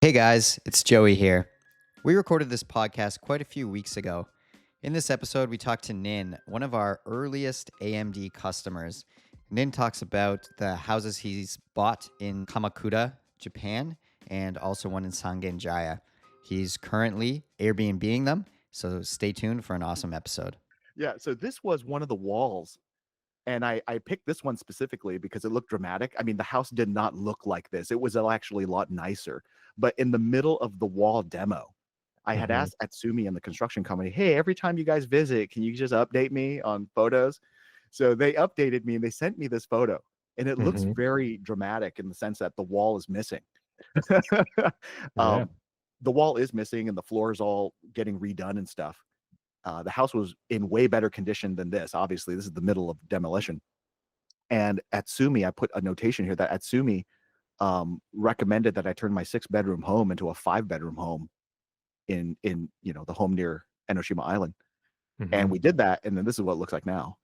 Hey guys, it's Joey here. We recorded this podcast quite a few weeks ago. In this episode, we talked to Ninh, one of our earliest AMD customers. Ninh talks about the houses he's bought in Kamakura, Japan, and also one in Sangenjaya. He's currently Airbnb-ing them, so stay tuned for an awesome episode. Yeah, so this was one of the walls, and I picked this one specifically because it looked dramatic. I mean, the house did not look like this. It was actually a lot nicer. But in the middle of the wall demo, I had Mhm. asked Atsumi and the construction company, hey, every time you guys visit, can you just update me on photos? So they updated me and they sent me this photo. And it looks Mhm. very dramatic in the sense that the wall is missing. Yeah. The wall is missing and the floor is all getting redone and stuff. The house was in way better condition than this. Obviously, this is the middle of demolition. And Atsumi, I put a notation here that Atsumi recommended that I turn my 6-bedroom home into a 5-bedroom home in the home near Enoshima Island. And Mhm. we did that, and then this is what it looks like now.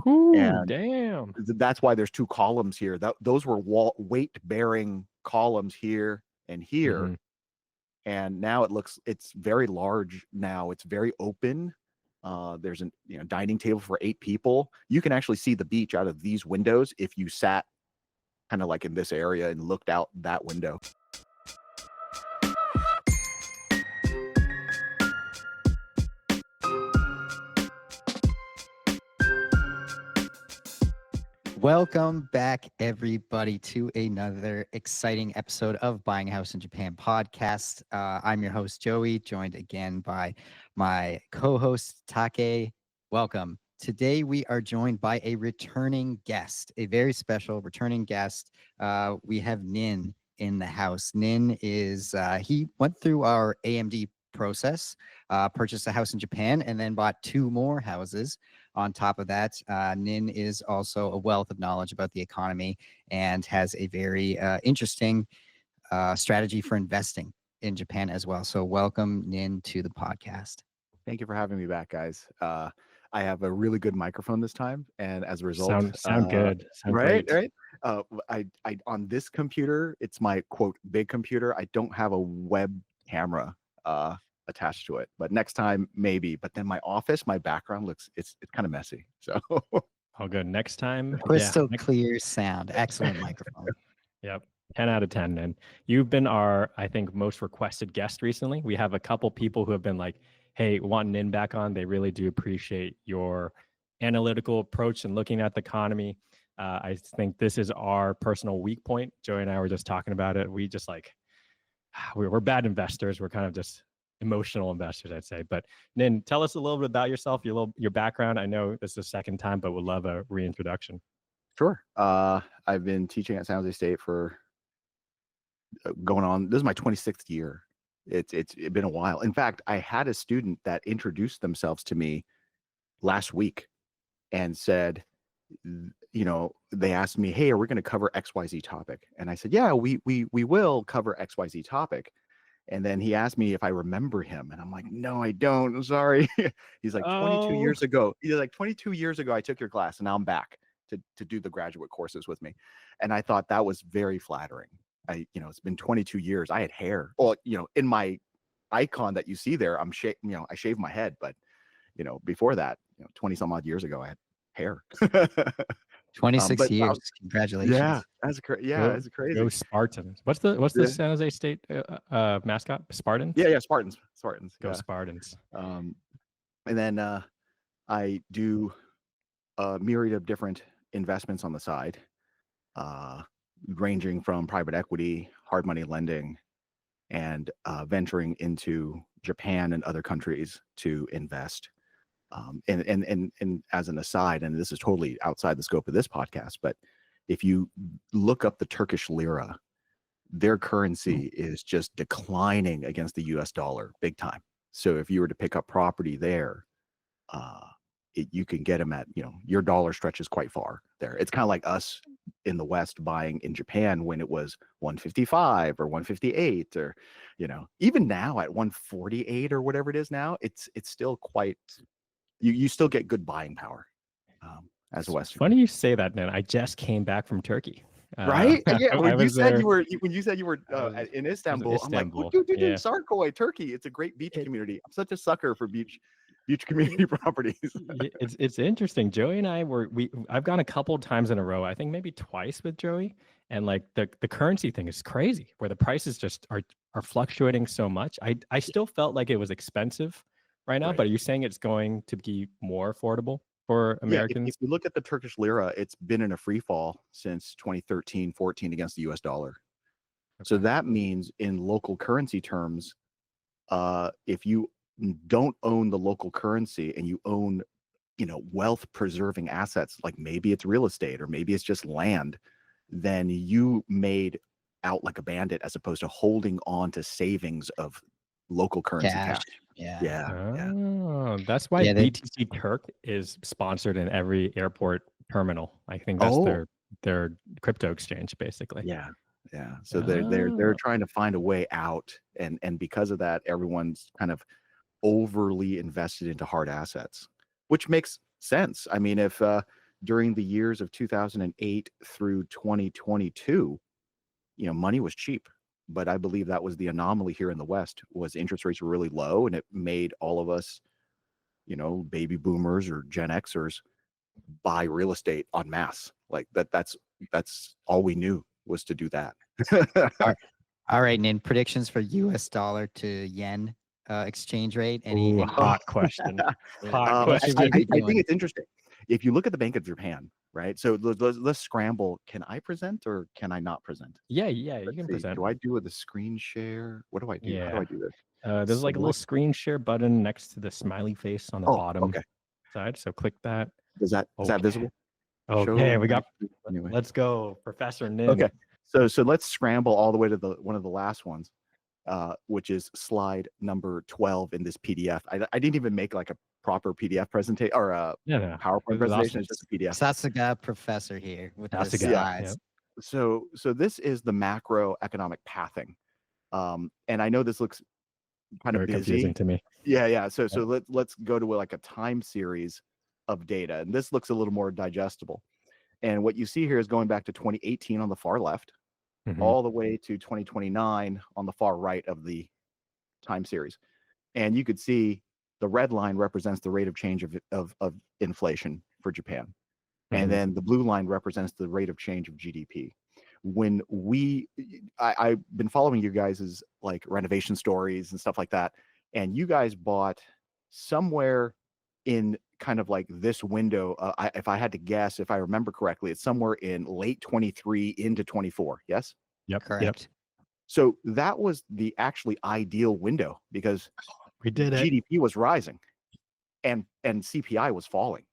Ooh, And damn. that's why there's 2 columns here. Those were weight-bearing columns here and here. Mhm. And now it's very large now. It's very open. There's a dining table for 8 people. You can actually see the beach out of these windows if you sat kind of like in this area and looked out that window. Welcome back, everybody, to another exciting episode of Buying a House in Japan podcast. I'm your host, Joey, joined again by my co-host, Take. Welcome. Today, we are joined by a returning guest, a very special returning guest. We have Ninh in the house. Ninh is, he went through our AMD process, purchased a house in Japan, and then bought 2 more houses. On top of that, Ninh is also a wealth of knowledge about the economy and has a very interesting strategy for investing in Japan as well. So welcome, Ninh, to the podcast. Thank you for having me back, guys. I have a really good microphone this time, and as a result, Sound good. Sound right, great. right. I on this computer, it's my quote big computer. I don't have a web camera attached to it, but next time maybe. But then my office, my background looks it's kind of messy. So All good. Next time, yeah. Crystal clear sound. Excellent microphone. Yep. 10 out of 10. And you've been our, I think, most requested guest recently. We have a couple people who have been like, hey, want Ninh back on. They really do appreciate your analytical approach and looking at the economy. I think this is our personal weak point. Joey and I were just talking about it. We just like, we're bad investors. We're kind of just emotional investors, I'd say. But Ninh, tell us a little bit about yourself, your background. I know this is the second time, but would love a reintroduction. sure. I've been teaching at San Jose State for going on. This is my 26th year. It's been a while. In fact, I had a student that introduced themselves to me last week and said, they asked me, hey, are we going to cover XYZ topic? And I said, yeah, we will cover XYZ topic. And then he asked me if I remember him. And I'm like, no, I don't. I'm sorry. He's like, 22 Oh, years ago. He's like, 22 years ago, I took your class and now I'm back to do the graduate courses with me. And I thought that was very flattering. It's been 22 years. I had hair. Well, in my icon that you see there, I shaved my head. But, before that, 20 some odd years ago, I had hair. 26 But years. yeah, Congratulations. that's go crazy. go Spartans. What's the Yeah. San Jose State mascot? Spartans? Yeah, Spartans. Go Yeah. Spartans. And then I do a myriad of different investments on the side, ranging from private equity, hard money lending, and venturing into Japan and other countries to invest. And as an aside, and this is totally outside the scope of this podcast, but if you look up the Turkish lira, their currency is just declining against the US dollar big time. So if you were to pick up property there, you can get them at, your dollar stretches quite far there. It's kind of like us in the West buying in Japan when it was 155 or 158 or, even now at 148 or whatever it is now, it's still quite, you still get good buying power as a Westerner. Funny you say that, man. I just came back from Turkey. Right? Yeah. I When you was said there. you were I was, in it was Istanbul, I'm like, oh, Istanbul. dude, Yeah. Sarkoy, Turkey. It's a great beach It, community. I'm such a sucker for beach community properties. it's interesting. Joey and I I've gone a couple times in a row. I think maybe twice with Joey, and like the currency thing is crazy, where the prices just are fluctuating so much. I still felt like it was expensive right now, Right. but are you saying it's going to be more affordable for Yeah. If Americans? you look at the Turkish lira, it's been in a free fall since 2013, 14 against the US dollar. So Okay. that means in local currency terms, if you don't own the local currency and you own, wealth preserving assets, like maybe it's real estate or maybe it's just land, then you made out like a bandit as opposed to holding on to savings of local currency Cash. cash. Yeah. Yeah. Yeah. Oh, that's why Yeah. They, BTC Turk is sponsored in every airport terminal. I think that's Oh, their crypto exchange, basically. yeah. Yeah. So they're Oh, trying to find a way out. And because of that, everyone's kind of overly invested into hard assets, which makes sense. I mean, if during the years of 2008 through 2022, money was cheap, but I believe that was the anomaly here in the West was interest rates were really low, and it made all of us, baby boomers or Gen Xers buy real estate en masse. Like that's all we knew was to do that. all all right, Nin, predictions for US dollar to yen exchange rate. ooh, Any hot question. Hot what's question. your I big think one? it's interesting. If you look at the Bank of Japan, right? So let's scramble. Can I present or can I not present? Yeah, you Let's can see. present. Do I do the screen share? What do I do? How do Yeah. I do this? There's like a little Select. screen share button next to the smiley face on the Oh, bottom okay. side. So click that. Is that Okay. visible? Okay, Show we got. anyway. Let's go, Professor Nin. Okay. So let's scramble all the way to the one of the last ones, which is slide number 12 in this PDF. I didn't even make like a proper PDF presentation or a Yeah, no, PowerPoint this is presentation. awesome. It's just a PDF. So that's the guy professor here with the That's a guy. Yeah. Yeah. slides. So this is the macroeconomic pathing. And I know this looks kind of Very confusing busy. to me. Yeah. So Yeah. let's go to like a time series of data, and this looks a little more digestible. And what you see here is going back to 2018 on the far left, Mhm. all the way to 2029 on the far right of the time series. And you could see the red line represents the rate of change of inflation for Japan. And Mhm. then the blue line represents the rate of change of GDP. When I've been following you guys' like renovation stories and stuff like that, and you guys bought somewhere in kind of like this window. If I had to guess, if I remember correctly, it's somewhere in late 23 into 24. Yes. Yep. Correct. So that was the actually ideal window because We did it. GDP was rising and CPI was falling.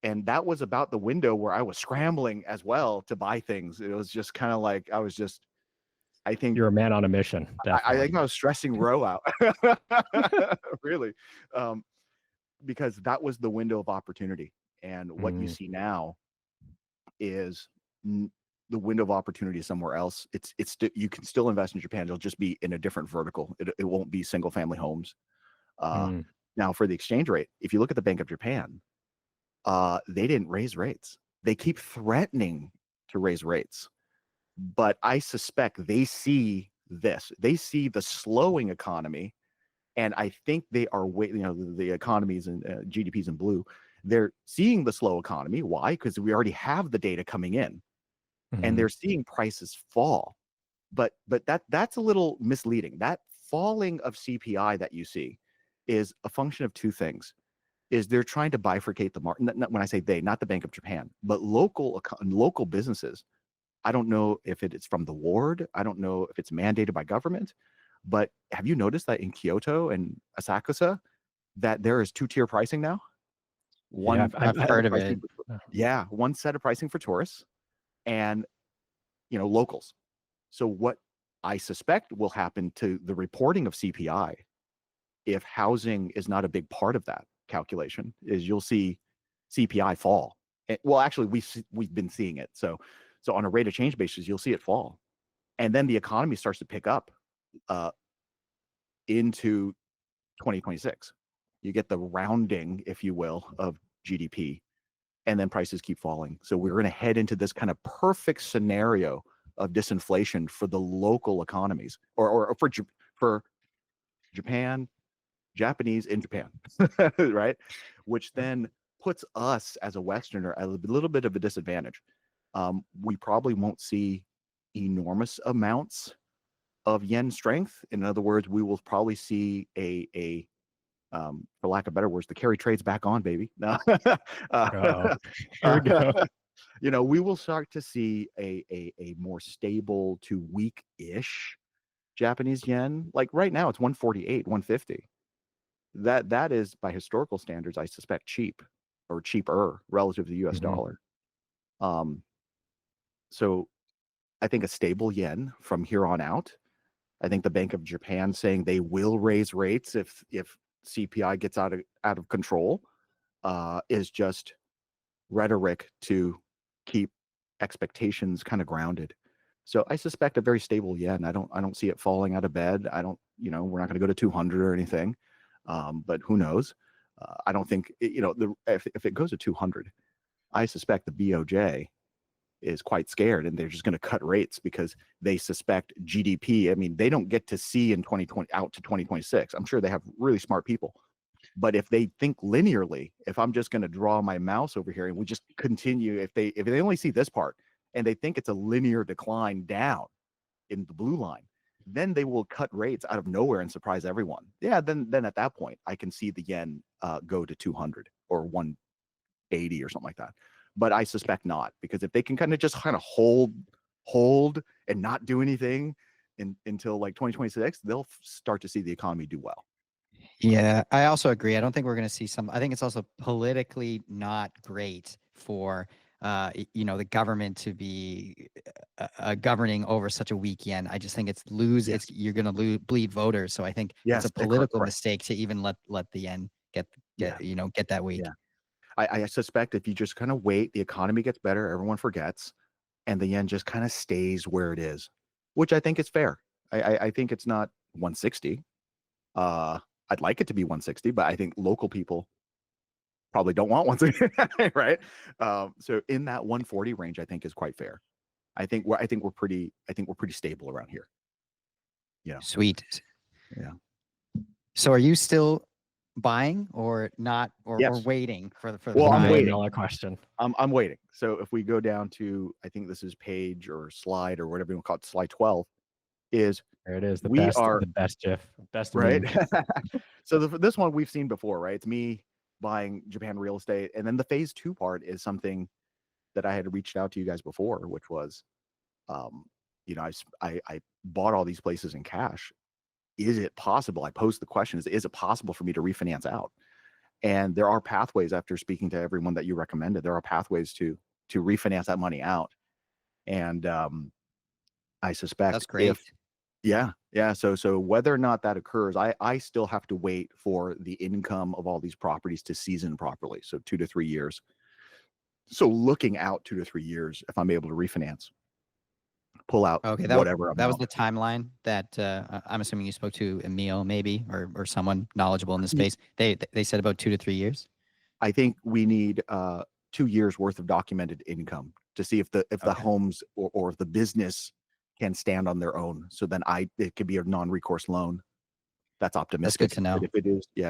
And that was about the window where I was scrambling as well to buy things. It was just kind of like I think You're a man on a mission. I Definitely. think I was stressing Roe out. Really. Because that was the window of opportunity. And what you Mm, see now is the window of opportunity is somewhere else. You can still invest in Japan. It'll just be in a different vertical. It won't be single family homes. mm, Now for the exchange rate, if you look at the Bank of Japan, they didn't raise rates. They keep threatening to raise rates, but I suspect they see this. They see the slowing economy, and I think they are the economies and GDPs in blue. They're seeing the slow economy. Why? Because we already have the data coming in, and mhm. they're seeing prices fall. But that's a little misleading. That falling of CPI that you see is a function of two things. Is they're trying to bifurcate the market. When I say they, not the Bank of Japan, but local businesses. I don't know if it's from the ward. I don't know if it's mandated by government. But have you noticed that in Kyoto and Asakusa that there is two-tier pricing now? Yeah, One I've set heard of of it. pricing, one set of pricing for tourists and locals. So what I suspect will happen to the reporting of CPI if housing is not a big part of that calculation is you'll see CPI fall. Well, actually, we've been seeing it. So on a rate of change basis, you'll see it fall, and then the economy starts to pick up into 2026. You get the rounding, if you will, of GDP, and then prices keep falling. So we're going to head into this kind of perfect scenario of disinflation for the local economies, or for Japan, Japanese in Japan, right? Which then puts us as a Westerner at a little bit of a disadvantage. We probably won't see enormous amounts of yen strength. In other words, we will probably see a for lack of better words, the carry trade's back on, baby. No. Here we go. You know, we will start to see a more stable to weak-ish Japanese yen. Like right now, it's 148, 150. That is, by historical standards, I suspect cheap or cheaper relative to the US dollar. So I think a stable yen from here on out. I think the Bank of Japan saying they will raise rates if CPI gets out of control is just rhetoric to keep expectations kind of grounded. So I suspect a very stable yen. I don't see it falling out of bed. I don't, you know, we're not going to go to 200 or anything, but who knows? I don't think if it goes to 200, I suspect the BOJ is quite scared and they're just going to cut rates because they suspect GDP. I mean, they don't get to see in 2020 out to 2026. I'm sure they have really smart people. But if they think linearly, if I'm just going to draw my mouse over here and we just continue, if they only see this part and they think it's a linear decline down in the blue line, then they will cut rates out of nowhere and surprise everyone. Yeah, then at that point, I can see the yen go to 200 or 180 or something like that. But I suspect not, because if they can kind of hold and not do anything until like 2026, they'll start to see the economy do well. Yeah, I also agree. I don't think we're going to see I think it's also politically not great for the government to be governing over such a weak yen. I just think you're going to bleed voters. So I think it's a political mistake to even let the yen get that weak. Yeah. I suspect if you just kind of wait, the economy gets better, everyone forgets, and the yen just kind of stays where it is, which I think is fair. I think it's not 160. I'd like it to be 160, but I think local people probably don't want 160, right? So in that 140 range, I think is quite fair. I think we're pretty stable around here. Yeah. Sweet. Yeah. So are you still buying or not, or waiting for the I'm waiting. Question. I'm waiting. So if we go down to, I think this is page or slide or whatever you want to call it, slide 12, is there it is. The best GIF, best right. So this one we've seen before, right? It's me buying Japan real estate, and then the phase 2 part is something that I had reached out to you guys before, which was, I bought all these places in cash. Is it possible? I posed the question: is it possible for me to refinance out? And there are pathways. After speaking to everyone that you recommended, there are pathways to refinance that money out. And I suspect that's great. So whether or not that occurs, I still have to wait for the income of all these properties to season properly. So 2 to 3 years. So looking out 2 to 3 years, if I'm able to refinance, pull out whatever amount. That was the timeline that I'm assuming you spoke to Emil maybe or someone knowledgeable in the space. They said about 2 to 3 years. I think we need 2 years worth of documented income to see if the homes or if the business can stand on their own. So then it could be a non-recourse loan. That's optimistic. That's good to know.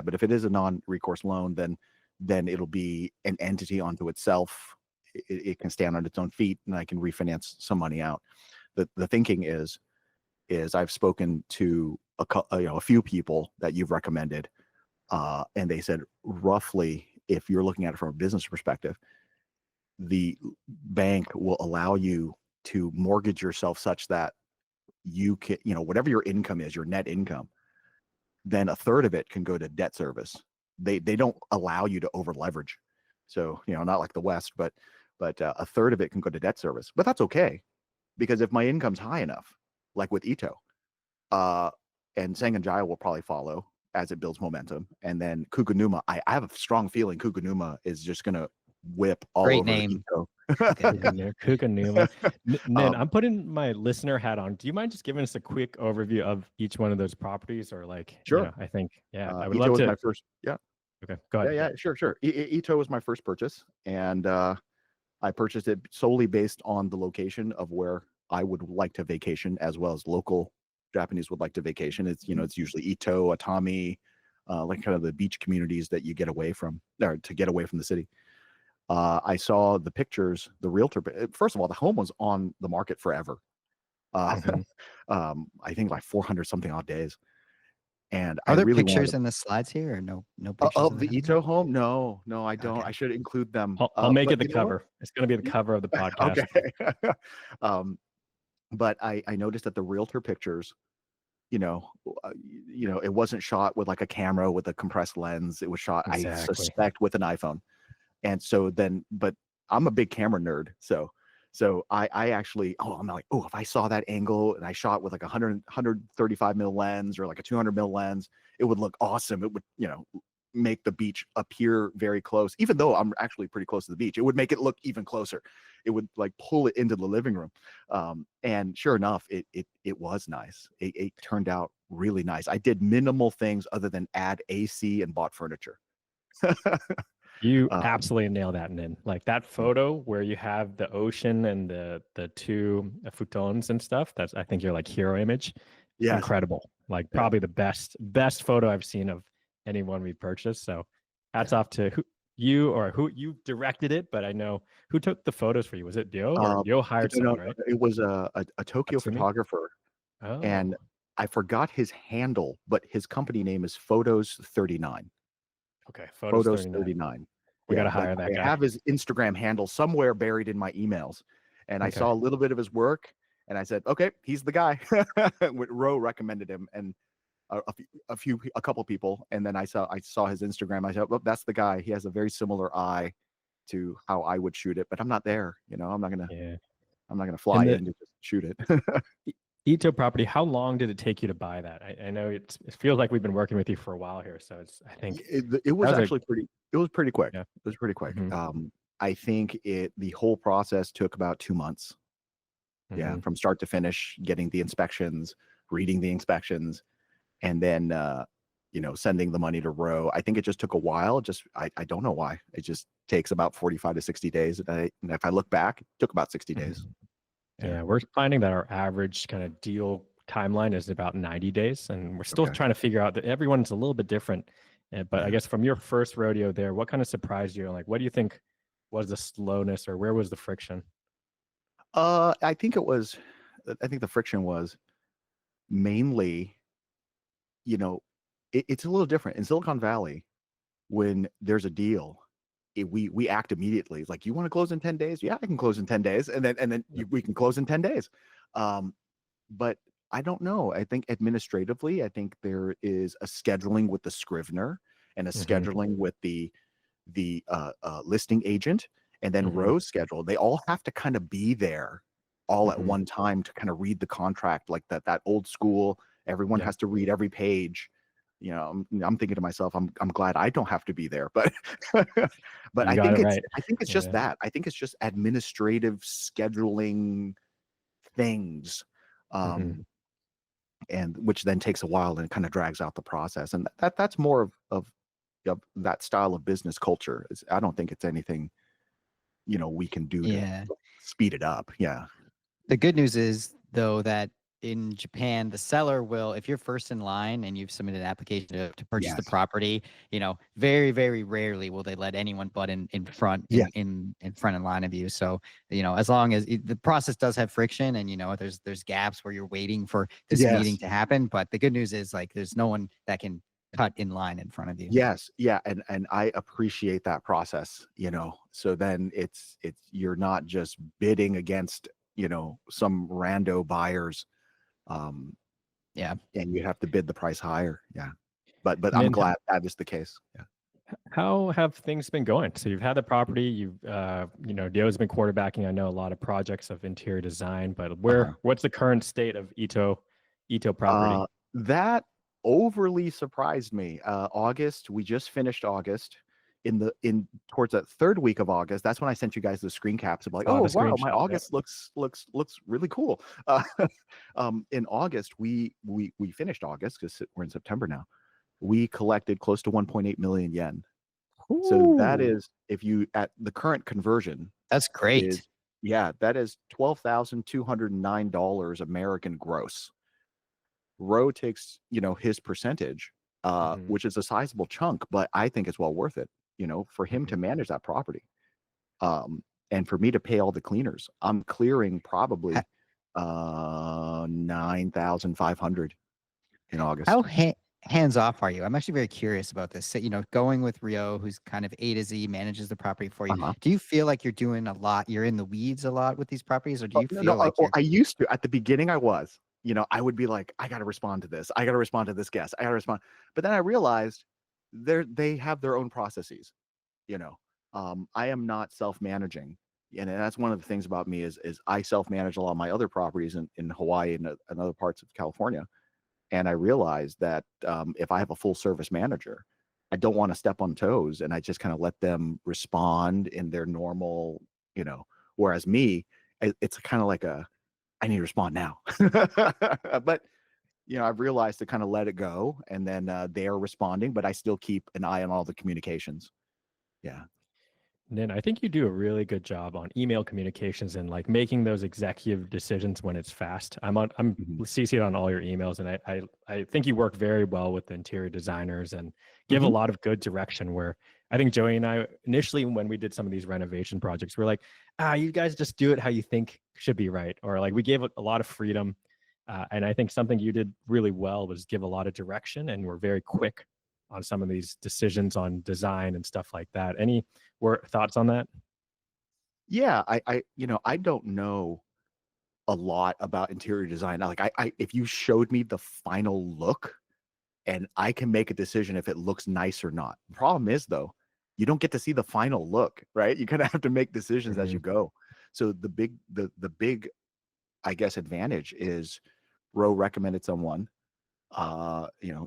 But if it is a non-recourse loan, then it'll be an entity unto itself. It can stand on its own feet, and I can refinance some money out. The thinking is I've spoken to a few people that you've recommended, and they said roughly, if you're looking at it from a business perspective, the bank will allow you to mortgage yourself such that you can, whatever your income is, your net income, then a third of it can go to debt service. They don't allow you to over leverage. So, not like the West, but a third of it can go to debt service. But that's okay, because if my income's high enough, like with Ito, and Sanganjaya will probably follow as it builds momentum. And then Kuganuma, I have a strong feeling Kuganuma is just going to whip all over Ito. Kuganuma. Nin, I'm putting my listener hat on. Do you mind just giving us a quick overview of each one of those properties, or like? Sure. I think I would Ito love to. My first, Okay, go ahead. Yeah, sure. Ito was my first purchase, and I purchased it solely based on the location of where I would like to vacation, as well as local Japanese would like to vacation. It's it's usually Ito, Atami, like kind of the beach communities that you get away from, or to get away from the city. I saw the pictures, the realtor. First of all, the home was on the market forever. Mhm. I think like 400 something odd days, and I Are there really wanted pictures in the slides here, or no pictures of of the the house? Ito home. No, I don't. Okay. I should include them. I'll make But it the you know what? cover. It's going to be the Y- cover of the podcast. Okay. um, but I noticed that the realtor pictures, it wasn't shot with like a camera with a compressed lens. It was shot, I Exactly. suspect, with an iPhone. And so then, but I'm a big camera nerd, so I actually, I'm like, if I saw that angle and I shot with like a 135 mil lens or like a 200 mil lens, it would look awesome. It would, make the beach appear very close. Even though I'm actually pretty close to the beach, it would make it look even closer. It would like pull it into the living room. And sure enough, it was nice. It turned out really nice. I did minimal things other than add AC and bought furniture. You um, absolutely nail that, Nin. Like that photo where you have the ocean and the two futons and stuff. That's, I think, your like hero image. yes. Incredible. Like Yeah. probably the best photo I've seen of anyone we purchased. So hats Yeah. off to who you directed it, but I know who took the photos for you. Was it Dio, or Dio hired No, someone, right? it was a Tokyo Atsumi? photographer, and Oh, I forgot his handle, but his company name is Photos 39. okay. Photos Photos 39. 39. We got Yeah, to like hire that I guy. have his Instagram handle somewhere buried in my emails, and I Okay. saw a little bit of his work, and I said, okay, he's the guy. Roe recommended him, and a couple people, and then I saw his Instagram. I said, well, that's the guy. He has a very similar eye to how I would shoot it, but I'm not there. Yeah. I'm not gonna fly And the in to just shoot it. Ito property, how long did it take you to buy that? I know it feels like we've been working with you for a while here. So I think It that was was a, actually pretty. It was pretty quick. yeah. It was pretty quick. Hmm. I think the whole process took about 2 months. Yeah, Hmm. from start to finish, getting the inspections, reading the inspections, and then sending the money to Row. I think it just took a while. Just I don't know why. It just takes about 45 to 60 days. And if I look back, it took about 60 days. Yeah. Yeah, we're finding that our average kind of deal timeline is about 90 days. And we're still Okay. trying to figure out that everyone's a little bit different. But I Yeah. guess from your first rodeo there, what kind of surprised you? Like, what do you think was the slowness, or where was the friction? I think it was. I think the friction was mainly, it's a little different in Silicon Valley. When there's a deal, we act immediately. It's like, you want to close in 10 days? Yeah, I can close in 10 days, and then Yep. we can close in 10 days. But I don't know. I think administratively, I think there is a scheduling with the scrivener and a Hmm. scheduling with the listing agent, and then Hmm. Rose schedule. They all have to kind of be there all at Hmm. one time to kind of read the contract, like that old school. Everyone Yeah, has to read every page. I'm thinking to myself, I'm glad I don't have to be there, but but you I got think it right. it's just Yeah. that. I think it's just administrative scheduling things, Hmm. um, and which then takes a while and kind of drags out the process. And that's more of that style of business culture. I don't think it's anything we can do to Yeah. speed it up. Yeah. The good news is, though, that in Japan, the seller will, if you're first in line and you've submitted an application to purchase the Yes. property, very, very rarely will they let anyone but in front Yes. in front in line of you. So, as long as the process does have friction, and there's gaps where you're waiting for this meeting Yes. to happen, but the good news is, like, there's no one that can cut in line in front of you. Yes. Yeah. And I appreciate that process, so then it's you're not just bidding against, some rando buyers, um, Yeah. and you have to bid the price higher. Yeah. But I'm Nin, glad that is the case. Yeah. how have things been going? So you've had the property, Dio's been quarterbacking, I know, a lot of projects of interior design, but Uh-huh. what's the current state of Ito property? That overly surprised me. August, we just finished August. In towards the third week of August, that's when I sent you guys the screen caps of like, The oh wow, my screenshot. Yep. August looks really cool. Uh, in August, we finished August because we're in September now. We collected close to 1.8 million yen So that Ooh. is, if you at the current conversion That's great. is, yeah, that is $12,209 American gross. Roe takes, his percentage, Mhm, which is a sizable chunk, but I think it's well worth it, for him to mhm. manage that property. And for me to pay all the cleaners, I'm clearing Ha- probably 9,500 in How August. hands off are you? I'm actually very curious about this. So, going with Rio, who's kind of A to Z, manages the property for you. Uh-huh. Do you feel like you're doing a lot? You're in the weeds a lot with these properties, or do you No, no, feel like well, you're? I used to. At the beginning, I was. I would be like, I got to respond to this. I got to respond to this guest. I got to respond. But then I realized they have their own processes. You know, I am not self-managing, and that's one of the things about me is I self-manage a lot of my other properties in Hawaii and other parts of California. And I realized that if I have a full service manager, I don't want to step on toes, and I just kind of let them respond in their normal, whereas me, it's kind of like I need to respond now. But I've realized to kind of let it go, and then they're responding, but I still keep an eye on all the communications. Yeah. Nin, I think you do a really good job on email communications and like making those executive decisions when it's fast. I'm Mhm. CC'd on all your emails, and I think you work very well with the interior designers and give a Mhm. lot of good direction. Where I think Joey and I initially, when we did some of these renovation projects, we're like, you guys just do it how you think should be right, or like we gave a lot of freedom. And I think something you did really well was give a lot of direction, and we're very quick on some of these decisions on design and stuff like that. Any thoughts on that? Yeah, I don't know a lot about interior design. Like if you showed me the final look, and I can make a decision if it looks nice or not. The problem is though, you don't get to see the final look, right? You kind of have to make decisions as you Mhm. go. So the big, I guess, advantage is Ro recommended someone,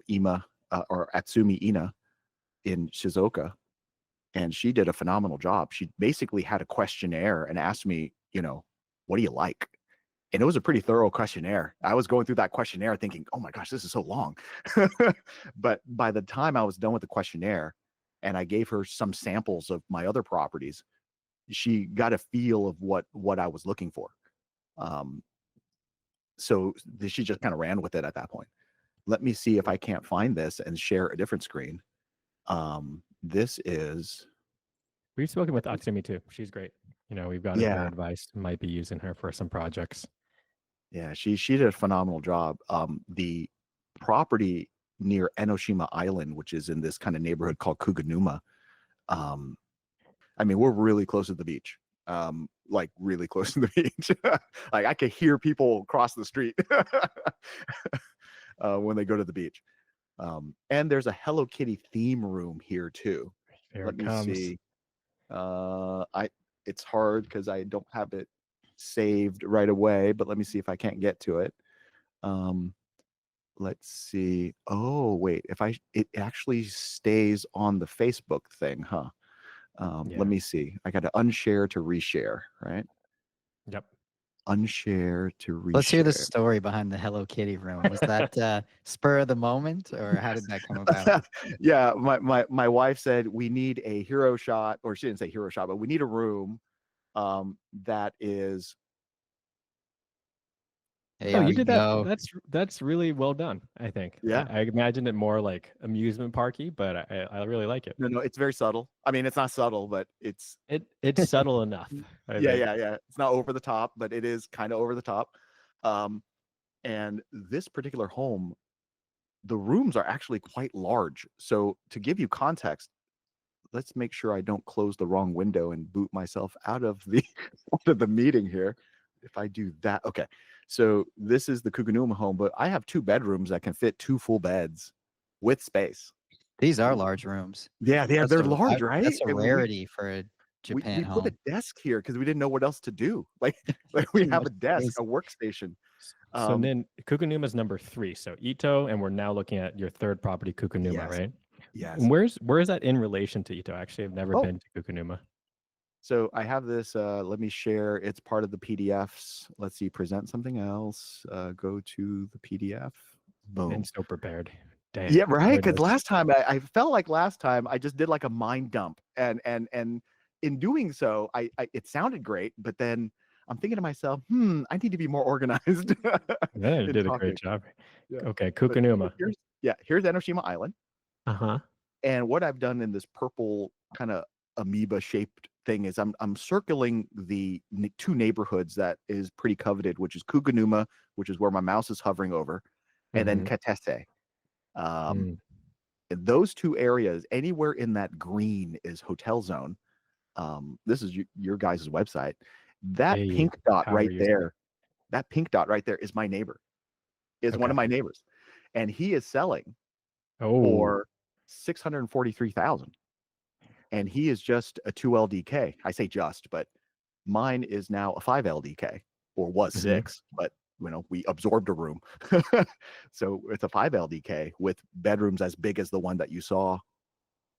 Ima, or Atsumi Ina in Shizuoka, and she did a phenomenal job. She basically had a questionnaire and asked me, what do you like? And it was a pretty thorough questionnaire. I was going through that questionnaire thinking, oh my gosh, this is so long. But by the time I was done with the questionnaire and I gave her some samples of my other properties, she got a feel of what I was looking for. Um, so she just kind of ran with it at that point. Let me see if I can't find this and share a different screen. This is, We've spoken with Atsumi too. She's great. We've gotten her yeah, advice. Might be using her for some projects. yeah, she did a phenomenal job. The property near Enoshima Island, which is in this kind of neighborhood called Kuganuma. Um, I mean, we're really close to the beach. Like really close to the beach. Like I could hear people cross the street when they go to the beach. And there's a Hello Kitty theme room here too. Here Let it me comes. see. I It's hard because I don't have it saved right away, but let me see if I can't get to it. Um, let's see. Oh, wait, it actually stays on the Facebook thing, huh? Let Yeah. me see. I got to unshare to reshare, right? Yep. Unshare to Let's hear the reshare. story behind the Hello Kitty room. Was that spur of the moment, or how did that come about? Yeah, my wife said we need a hero shot, or she didn't say hero shot, but we need a room that is, Oh, There you we did that. go. That's really well done. I think. yeah. I imagined it more like amusement parky, but I really like it. No, it's very subtle. I mean, it's not subtle, but It's subtle enough. I yeah, think. yeah, yeah. It's not over the top, but it is kind of over the top. Um, and this particular home, the rooms are actually quite large. So to give you context, let's make sure I don't close the wrong window and boot myself out of the out of the meeting here. If I do that, okay. So this is the Kuganuma home, but I have 2 bedrooms that can fit 2 full beds with space. These are large rooms. Yeah, they're large, right? That's a And rarity for a we Japan put a home. desk here because we didn't know what else to do. Like we have Much a desk, space. a workstation. So Um, then Kukunuma's number 3. So Ito, and we're now looking at your third property, Kukunuma, yes, right? And yes. where is that in relation to Ito? Actually, I've never Oh, been to Kukunuma. so I have this. Let me share. It's part of the PDFs. Let's see. Present something else. Go to the PDF. And Boom. so prepared. Damn. Yeah, right. There it Because is. last time I felt like last time I just did like a mind dump, and in doing so, I it sounded great, but then I'm thinking to myself, I need to be more organized Yeah, you in did a talking. great job. Yeah. Okay, But Kukanuma. here's Enoshima Island, Uh-huh. and what I've done in this purple kind of amoeba shaped thing is I'm circling the two neighborhoods that is pretty coveted, which is Kuganuma, which is where my mouse is hovering over, and then Mhm. Katese. Um, Mm. those two areas, anywhere in that green is hotel zone. This is your guys' website. That Hey, pink dot power right user. there, that pink dot right there is my neighbor, is one Okay. of my neighbors. And he is selling Oh, for 643,000. And he is just a 2 LDK. I say just, but mine is now a 5 LDK, or was Mhm. 6, but we absorbed a room. So it's a 5 LDK with bedrooms as big as the one that you saw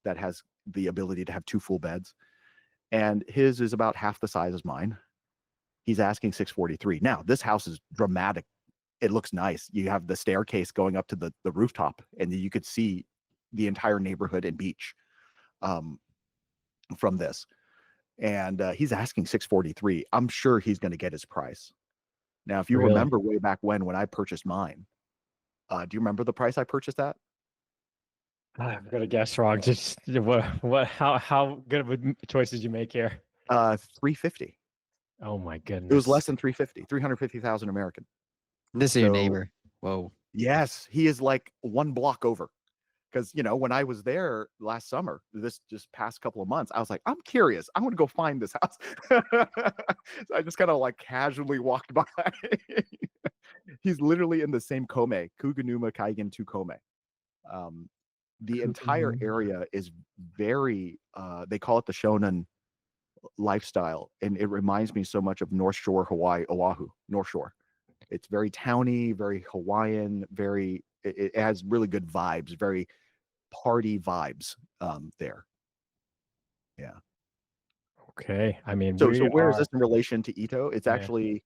that has the ability to have 2 full beds. And his is about half the size as mine. He's asking 643. Now, this house is dramatic. It looks nice. You have the staircase going up to the rooftop, and you could see the entire neighborhood and beach from this. And he's asking 643. I'm sure he's going to get his price. Now, if you really? remember way back when I purchased mine, do you remember the price I purchased at? I'm gonna guess wrong. Just how good of a choice did you make here? 350. Oh my It was less goodness. than 350, 350,000 American. This is your So neighbor. Whoa. yes, he is like 1 block over. Because when I was there last summer, this just past couple of months, I was like, I'm curious. I want to go find this house. So I just kind of like casually walked by. He's literally in the same Kome, Kuganuma Kaigen to Kome. The entire area is very, they call it the Shonen lifestyle. And it reminds me so much of North Shore, Hawaii, Oahu, North Shore. It's very towny, very Hawaiian, it has really good vibes, very party vibes there. Yeah. Okay. I mean, So we where is are. this in relation to Ito? It's Yeah. actually,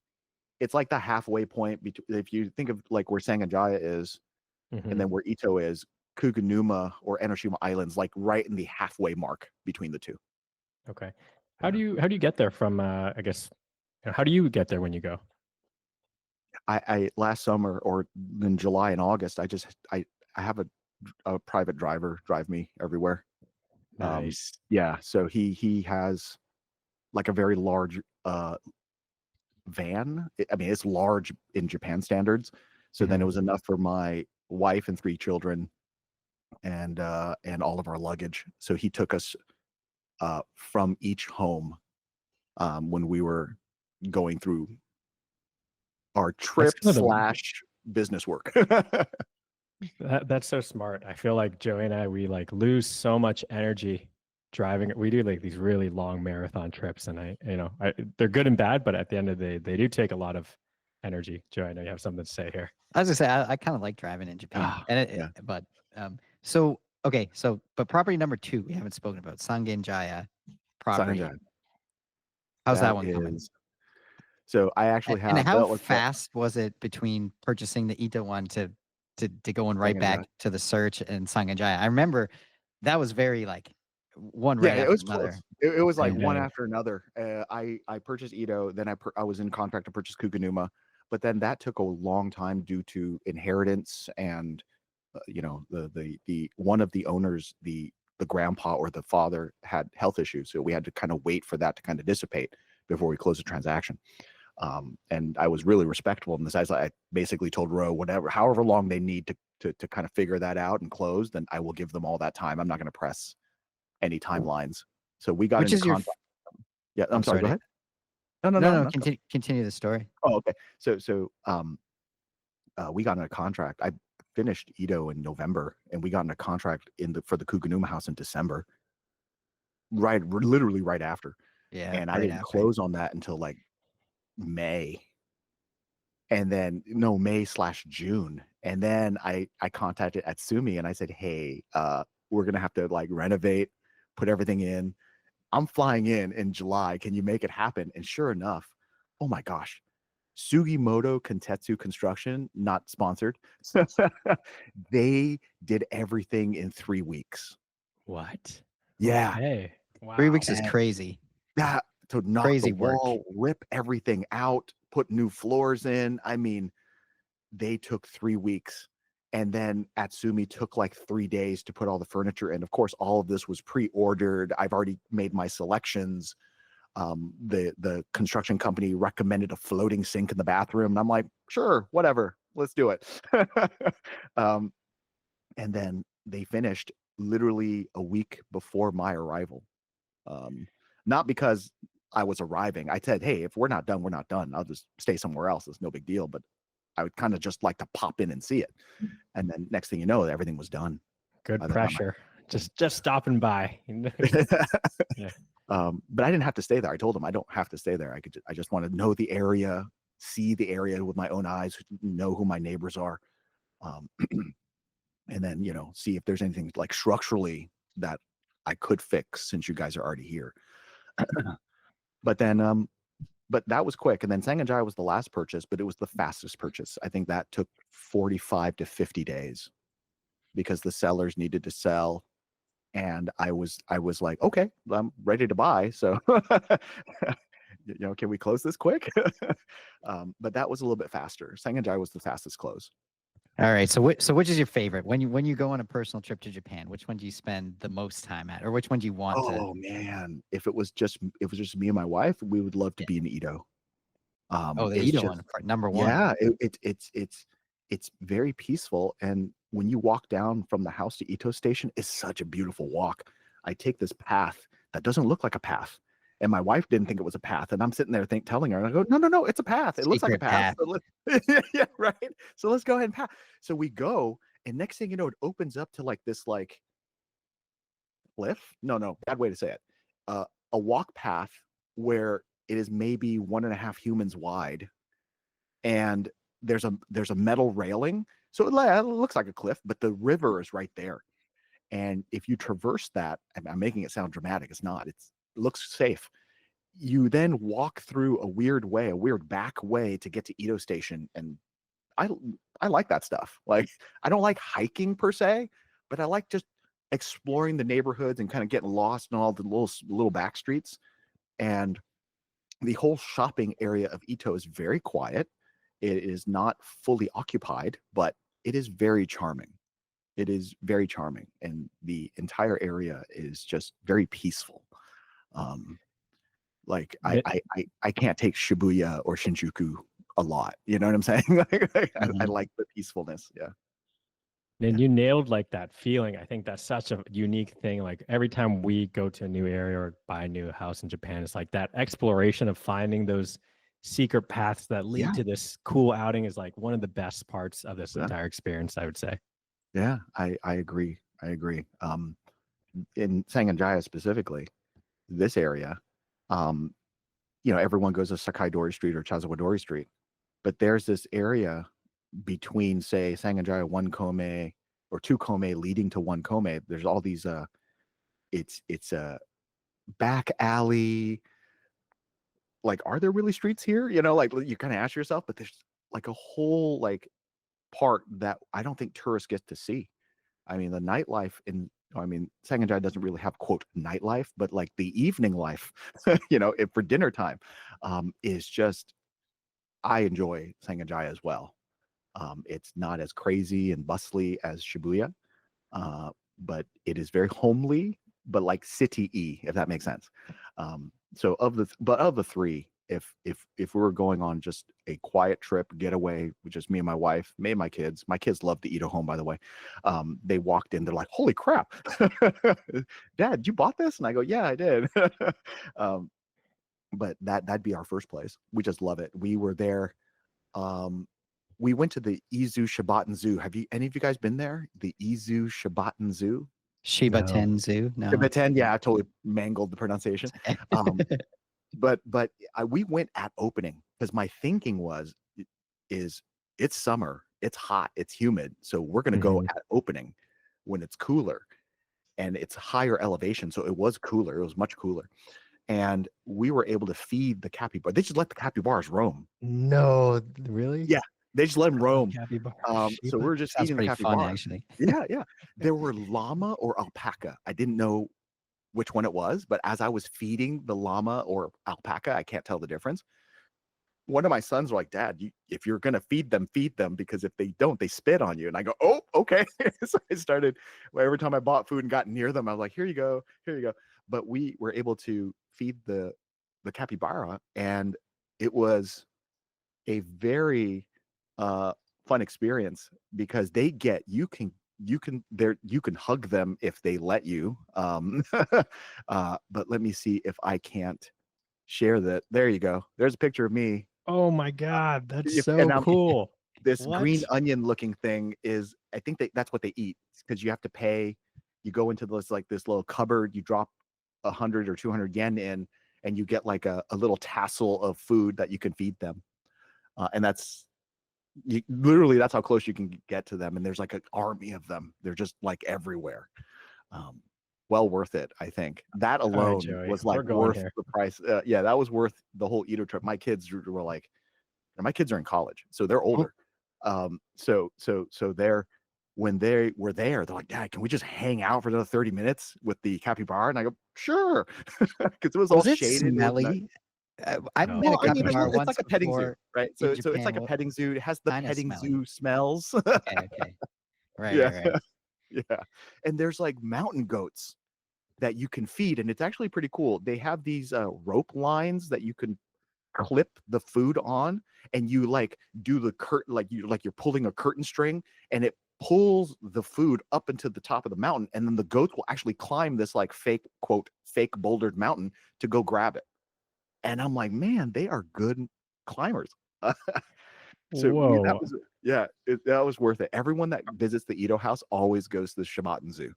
it's like the halfway point between, if you think of like where Sanganjaya is, and then Mhm. where Ito is, Kuganuma or Enoshima Islands, like right in the halfway mark between the two. Okay. Yeah. How do you get there from? I guess. How do you get there when you go? I last summer or in July and August, I have a private driver drive me everywhere. Nice. Yeah, so he has like a very large van. I mean, it's large in Japan standards. So then it Mhm. was enough for my wife and 3 children and all of our luggage. So he took us from each home when we were going through our That's trip kind of the slash business work. that's so smart. I feel like Joey and I we like lose so much energy driving. We do like these really long marathon trips, and they're good and bad, but at the end of the day, they do take a lot of energy. Joey, I know you have something to say here. I was gonna say I kind of like driving in Japan, Ah, and yeah, but so okay, but property number 2 we haven't spoken about Sangenjaya property. Sanjay, How's that that one coming? is. So I actually And have how that. What's that? fast was it between purchasing the Ito one to going right Sanjay. back to the search and Sangenjaya? I remember that was very like one Yeah, right it after was another. close. It was like And one after another. I purchased Ito, then I was in contract to purchase Kuganuma, but then that took a long time due to inheritance and the one of the owners, the grandpa or the father had health issues, so we had to kind of wait for that to kind of dissipate before we closed the transaction. And I was really respectful in this. I basically told Roe, however long they need to kind of figure that out and close, then I will give them all that time. I'm not going to press any timelines. So we got which into is your contact. Yeah, I'm I'm sorry. sorry Go to ahead. No, no, no. continue the story. Oh, okay. So we got in a contract. I finished Ito in November, and we got in a contract for the Kuganuma house in December. Literally right after. Yeah, And I right didn't after. close on that until like May. And then no, May/June. And then I contacted Atsumi and I said, hey, we're gonna have to like renovate, put everything in. I'm flying in July. Can you make it happen? And sure enough, oh my gosh, Sugimoto Kentetsu Construction, not sponsored. They did everything in 3 weeks. What? Yeah. Okay. Wow. 3 weeks is And crazy. that to knock Crazy the work. wall, rip everything out, put new floors in. I mean, they took 3 weeks. And then Atsumi took like 3 days to put all the furniture in. Of course, all of this was pre-ordered. I've already made my selections. The construction company recommended a floating sink in the bathroom, and I'm like, sure, whatever, let's do it. And then they finished literally a week before my arrival. Not because I was arriving. I said, hey, if we're not done, we're not done. I'll just stay somewhere else. It's no big deal. But I would kind of just like to pop in and see it. And then next thing you know, everything was done. Good pressure. Just stopping by. Yeah. But I didn't have to stay there. I told him I don't have to stay there. I just want to know the area, see the area with my own eyes, know who my neighbors are. And then, see if there's anything like structurally that I could fix since you guys are already here. But then, but that was quick. And then Sanganjaya was the last purchase, but it was the fastest purchase. I think that took 45 to 50 days because the sellers needed to sell. And I was like, okay, I'm ready to buy. So, can we close this quick? But that was a little bit faster. Sanganjaya was the fastest close. All right. So which is your favorite when you go on a personal trip to Japan? Which one do you spend the most time at, or which one do you want to? Oh man, if it was just me and my wife, we would love to be in Ito. The it's Ito just, one, number one. Yeah, it's very peaceful, and when you walk down from the house to Ito Station, it's such a beautiful walk. I take this path that doesn't look like a path, and my wife didn't think it was a path, and I'm sitting there telling her, and I go, no, it's a path. It looks like a path. So yeah, right. So let's go ahead and path. So we go, and next thing you know, it opens up to like this cliff. No, bad way to say it. A walk path where it is maybe 1.5 humans wide, and there's a metal railing, so it looks like a cliff, but the river is right there. And if you traverse that, I'm making it sound dramatic, it's not, it looks safe. You then walk through a weird back way to get to Ito Station, and I like that stuff. Like, I don't like hiking per se, but I like just exploring the neighborhoods and kind of getting lost in all the little back streets. And the whole shopping area of Ito is very quiet. It is not fully occupied, but it is very charming. It is very charming, and the entire area is just very peaceful. Like I can't take Shibuya or Shinjuku a lot. You know what I'm saying? I like the peacefulness. Yeah. And you nailed like that feeling. I think that's such a unique thing. Like every time we go to a new area or buy a new house in Japan, it's like that exploration of finding those secret paths that lead to this cool outing is like one of the best parts of this entire experience, I would say. Yeah, I agree. In Sanganjaya specifically, this area, everyone goes to Sakaidori Street or Chazawadori Street, but there's this area between, say, Sanganjaya 1 Kome or 2 Kome leading to 1 Kome. There's all these it's a back alley. Like, are there really streets here? Like, you kind of ask yourself, but there's like a whole like part that I don't think tourists get to see. I mean, the nightlife Sanganjaya doesn't really have, quote, nightlife, but like the evening life, for dinner time, is just, I enjoy Sanganjaya as well. It's not as crazy and bustly as Shibuya, but it is very homely, but like city-y, if that makes sense. So of the three, if we were going on just a quiet trip getaway with just me and my wife, me and my kids love the Ito home, by the way. They walked in, they're like, holy crap, Dad, you bought this? And I go, yeah, I did. But that'd be our first place. We just love it. We were there. We went to the Izu Shibaten Zoo. Have any of you guys been there? The Izu Shibaten Zoo? Shibaten Zoo? No. Shibaten, yeah, I totally mangled the pronunciation. But we went at opening because my thinking is it's summer, it's hot, it's humid, so we're going to go at opening when it's cooler, and it's higher elevation, so it was cooler. It was much cooler, and we were able to feed the capybara. They just let the capybaras roam. No, really? Yeah, they just let them roam. Capybara. So we were just Sounds feeding the pretty fun, capybaras. actually. Yeah. There were llama or alpaca. I didn't know which one it was, but as I was feeding the llama or alpaca, I can't tell the difference. One of my sons were like, "Dad, if you're gonna feed them, because if they don't, they spit on you." And I go, "Oh, okay." So I started. Well, every time I bought food and got near them, I was like, "Here you go, here you go." But we were able to feed the capybara, and it was a very fun experience because they get you can hug them if they let you. But let me see if I can't share that. There you go. There's a picture of me. Oh my God, that's And so I'm cool. this What? green onion looking thing is, I think that's what they eat, because you have to pay. You go into this little cupboard, you drop 100 or 200 yen in, and you get like a little tassel of food that you can feed them. And that's literally that's how close you can get to them. And there's like an army of them. They're just like everywhere. Well worth it, I think. That All right, alone Joey, was we're like going worth here. the price. Yeah, that was worth the whole Edo trip. My kids were like, and my kids are in college, so they're older. So they're when they were there, they're like, "Dad, can we just hang out for another 30 minutes with the capybara?" And I go, "Sure," because it was all Was it shaded. It was smelly? I've Oh, met a well, I mean, capybara it's once like a petting zoo, before right? in So it's Japan. like a petting zoo. It has the Kind of petting smelly. zoo smells. Okay. Yeah, Right. yeah. And there's like mountain goats that you can feed, and it's actually pretty cool. They have these rope lines that you can clip the food on, and you like do the curtain, you're pulling a curtain string, and it pulls the food up into the top of the mountain, and then the goats will actually climb this like fake bouldered mountain to go grab it. And I'm like, man, they are good climbers. So that whoa. was, yeah, that was worth it. Everyone that visits the Edo House always goes to the Shibaten Zoo.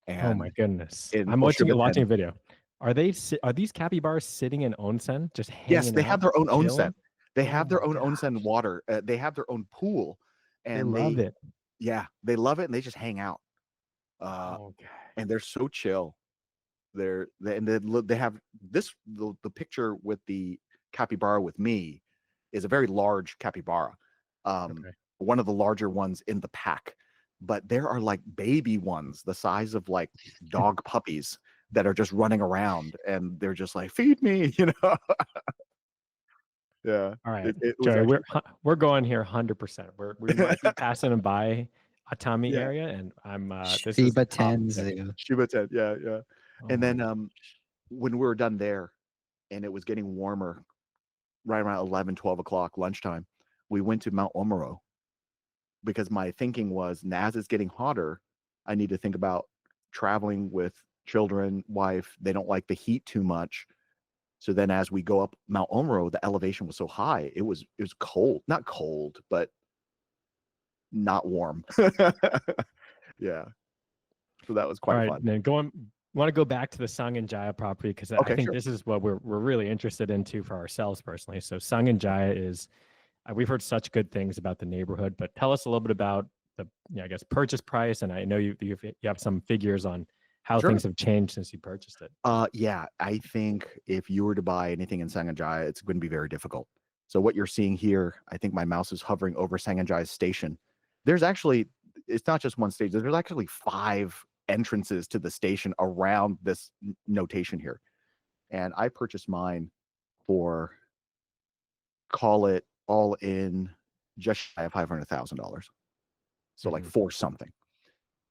Oh my And goodness. in I'm watching Oshibaten, a video. Are these capybaras sitting in onsen, just yes, hanging they out, have their own chilling? onsen. They Oh have their my own gosh. onsen water. They have their own pool, They and love it. yeah, they love it, and they just hang out. Okay. And they're so chill. They have the picture with the capybara with me is a very large capybara, Okay. one of the larger ones in the pack. But there are like baby ones the size of like dog puppies that are just running around, and they're just like, "Feed me," you know. Yeah, All right, it was Joey, actually we're going here 100%. We might be passing them by Atami yeah. area, and I'm this is Shiba top pick. Tenzu. Shiba Ten, yeah, yeah. Oh And my then gosh. when we were done there, and it was getting warmer, right around 11, 12 o'clock lunchtime, we went to Mount Omoro, because my thinking was, as it's getting hotter, I need to think about traveling with children, wife. They don't like the heat too much. So then as we go up Mount Omoro, the elevation was so high. It was cold, not cold, but not warm. Yeah. So that was All quite right, fun. then want to go back to the Sung and Jaya property because I Okay, think sure. this is what we're really interested into for ourselves personally. So Sung and Jaya is we've heard such good things about the neighborhood, but tell us a little bit about the I guess purchase price, and I know you have some figures on how Sure. things have changed since you purchased it. Yeah, I think if you were to buy anything in Sanganjaya, it's going to be very difficult. So what you're seeing here, I think my mouse is hovering over Sanganjaya's station. There's actually, it's not just one station. There's actually 5 entrances to the station around this notation here. And I purchased mine for, call it all in, just shy of $500,000. So like 4 something.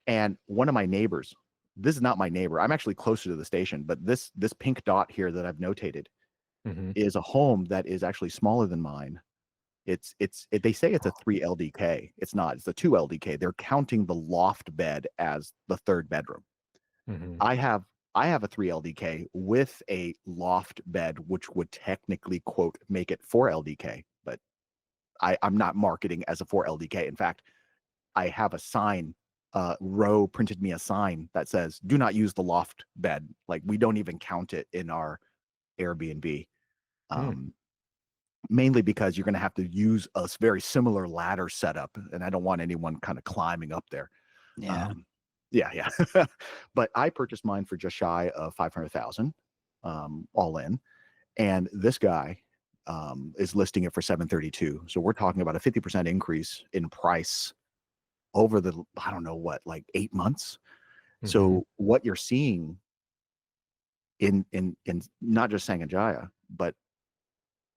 And one of my neighbors, this is not my neighbor. I'm actually closer to the station, but this pink dot here that I've notated is a home that is actually smaller than mine. They say it's a 3 LDK. It's not. It's a 2 LDK. They're counting the loft bed as the 3rd bedroom. I have a 3 LDK with a loft bed, which would technically quote make it 4 LDK, but I'm not marketing as a 4 LDK. In fact, I have a sign. Row printed me a sign that says, "Do not use the loft bed." Like, we don't even count it in our Airbnb. Mainly because you're going to have to use a very similar ladder setup, and I don't want anyone kind of climbing up there. Yeah. Yeah. But I purchased mine for just shy of 500,000. all in. And this guy is listing it for 732. So we're talking about a 50% increase in price over the, I don't know what, like 8 months. So what you're seeing in not just Sanganjaya, but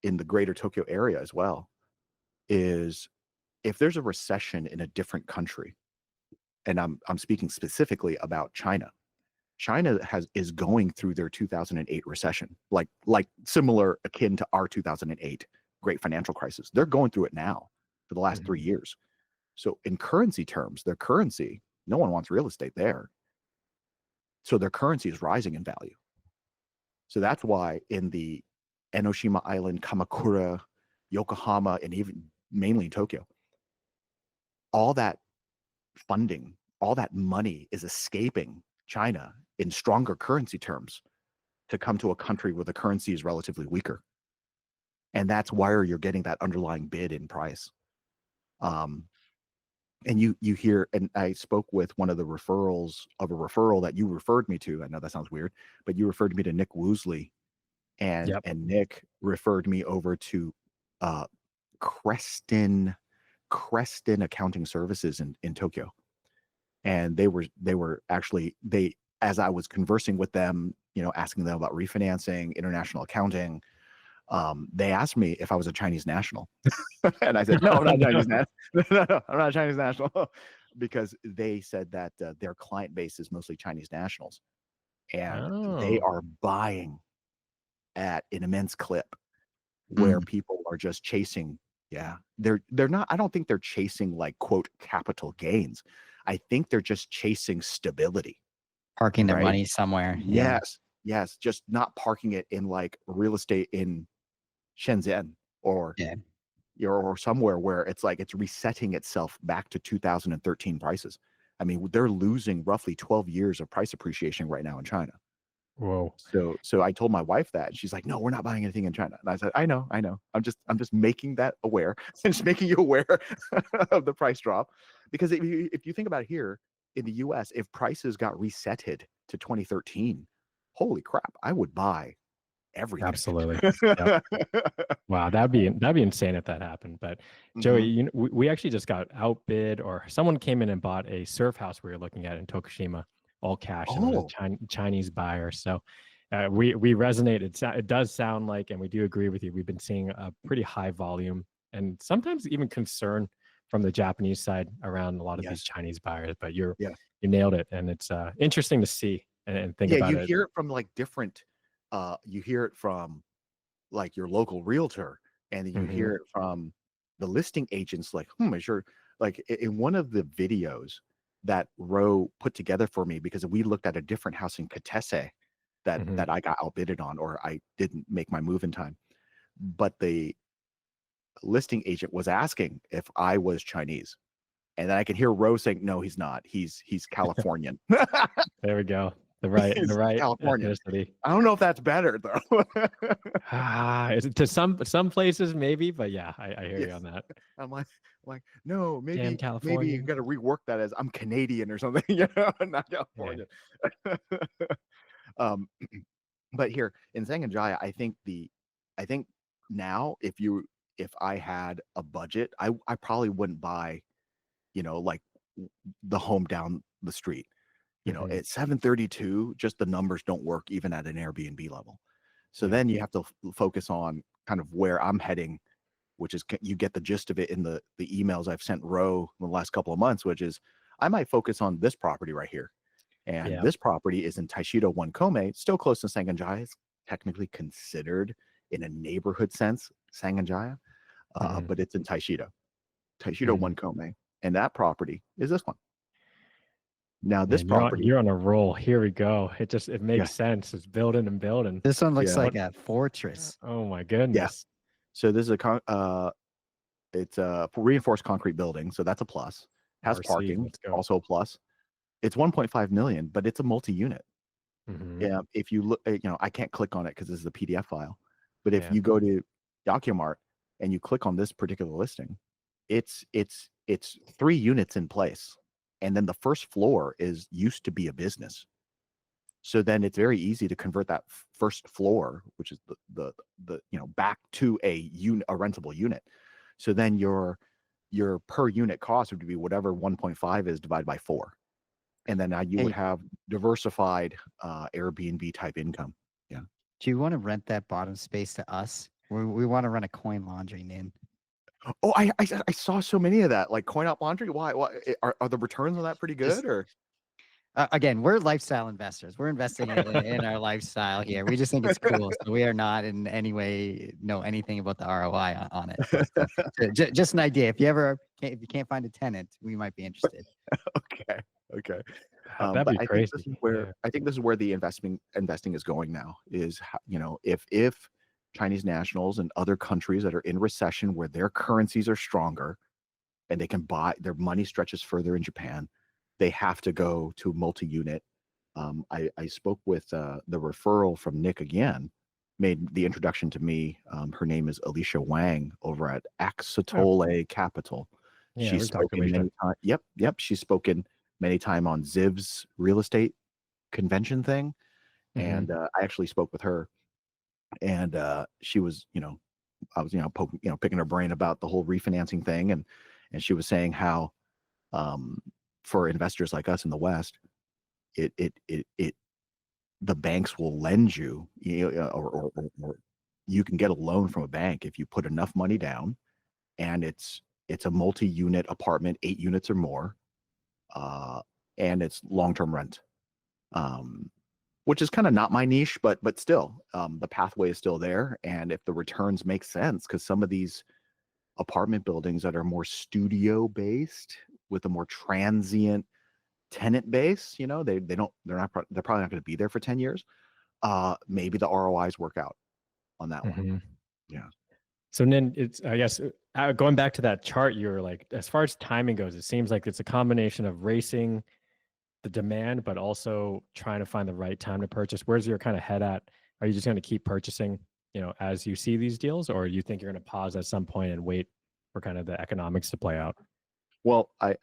in the greater Tokyo area as well, is if there's a recession in a different country, and I'm speaking specifically about China. China is going through their 2008 recession, like similar akin to our 2008 great financial crisis. They're going through it now for the last 3 years. So in currency terms, their currency, no one wants real estate there. So their currency is rising in value. So that's why in the Enoshima Island, Kamakura, Yokohama, and even mainly Tokyo, all that funding, all that money is escaping China in stronger currency terms to come to a country where the currency is relatively weaker. And that's why you're getting that underlying bid in price. And you hear, and I spoke with one of the referrals of a referral that you referred me to. I know that sounds weird, but you referred me to Nick Woosley, and Nick referred me over to Creston Accounting Services in Tokyo. And they were actually, as I was conversing with them, asking them about refinancing, international accounting, they asked me if I was a Chinese national. And I said, no, I'm not Chinese national. No, I'm not a Chinese national. Because they said that their client base is mostly Chinese nationals. And they are buying at an immense clip where people are just chasing. Yeah, they're not, I don't think they're chasing like, quote, capital gains. I think they're just chasing stability. Parking their money somewhere. Yes. Just not parking it in like real estate in Shenzhen or somewhere where it's like it's resetting itself back to 2013 prices. I mean, they're losing roughly 12 years of price appreciation right now in China. Whoa. So I told my wife that, and she's like, no, we're not buying anything in China. And I said, I know. I'm just making that aware, just making you aware of the price drop. Because if you think about it here in the US, if prices got resetted to 2013, holy crap, I would buy everything. Absolutely. Wow, that'd be insane if that happened. But Joey, we actually just got outbid, or someone came in and bought a surf house we were looking at in Tokushima, all cash, and it was a Chinese buyer. So we resonate. It does sound like, and we do agree with you, we've been seeing a pretty high volume and sometimes even concern from the Japanese side around a lot of these Chinese buyers. But you nailed it, and it's interesting to see and think about it. Yeah, you hear it from like different. You hear it from like your local realtor, and you hear it from the listing agents. Like, like in one of the videos that Ro put together for me, because we looked at a different house in Katese that I got outbidded on, or I didn't make my move in time. But the listing agent was asking if I was Chinese, and then I could hear Ro saying, "No, he's not. He's Californian." There we go. The right California. ethnicity. I don't know if that's better though. To some places maybe, but yeah, I hear you on that. I'm like no, maybe California. Maybe you got to rework that as I'm Canadian or something, not California. But here in Sanganjaya, I think now if I had a budget, I probably wouldn't buy, like the home down the street. At 732, just the numbers don't work even at an Airbnb level. So then you have to focus on kind of where I'm heading, which is, you get the gist of it in the emails I've sent Ro in the last couple of months, which is I might focus on this property right here. And this property is in Taishido 1 Kome, still close to Sanganjaya. It's technically considered in a neighborhood sense Sanganjaya, but it's in Taishido 1 Kome. And that property is this one. Now this property, you're on a roll. Here we go. It makes sense. It's building and building. This one looks like a fortress. Oh my goodness. Yeah. So this is it's a reinforced concrete building, so that's a plus. Has RC, parking, also a plus. It's 1.5 million, but it's a multi-unit. Yeah. If you look, I can't click on it because this is a PDF file. But if you go to Yakimart and you click on this particular listing, it's 3 units in place. And then the first floor used to be a business. So then it's very easy to convert that first floor, which is the back to a rentable unit. So then your per unit cost would be whatever 1.5 is divided by 4. And then now you would have diversified Airbnb type income. Yeah. Do you want to rent that bottom space to us? We want to run a coin laundry, Nin. Oh, I saw so many of that, like coin op laundry. Why are the returns on that pretty good? Or again, we're lifestyle investors. We're investing in our lifestyle here. We just think it's cool. So we are not in any way know anything about the ROI on it. Just an idea. If you can't find a tenant, we might be interested. Okay. That'd be crazy. I think this is where the investing is going now. Is if Chinese nationals and other countries that are in recession where their currencies are stronger and they can buy, their money stretches further in Japan, they have to go to multi-unit. I spoke with the referral from Nick again, made the introduction to me. Her name is Alicia Wang over at Axatole Capital. Yeah, She's spoken many times. Yep. She's spoken many times on Ziv's real estate convention thing. And I actually spoke with her, and she was, I was, picking her brain about the whole refinancing thing. And she was saying how, for investors like us in the West, the banks will lend you, or you can get a loan from a bank if you put enough money down, and it's a multi-unit apartment, 8 units or more, and it's long-term rent, which is kind of not my niche, but still, the pathway is still there. And if the returns make sense, because some of these apartment buildings that are more studio based with a more transient tenant base, they're probably not going to be there for 10 years. Maybe the ROIs work out on that one. Yeah. So then it's, I guess, going back to that chart, you're like, as far as timing goes, it seems like it's a combination of racing the demand, but also trying to find the right time to purchase. Where's your kind of head at? Are you just going to keep purchasing, as you see these deals, or you think you're going to pause at some point and wait for kind of the economics to play out? Well, I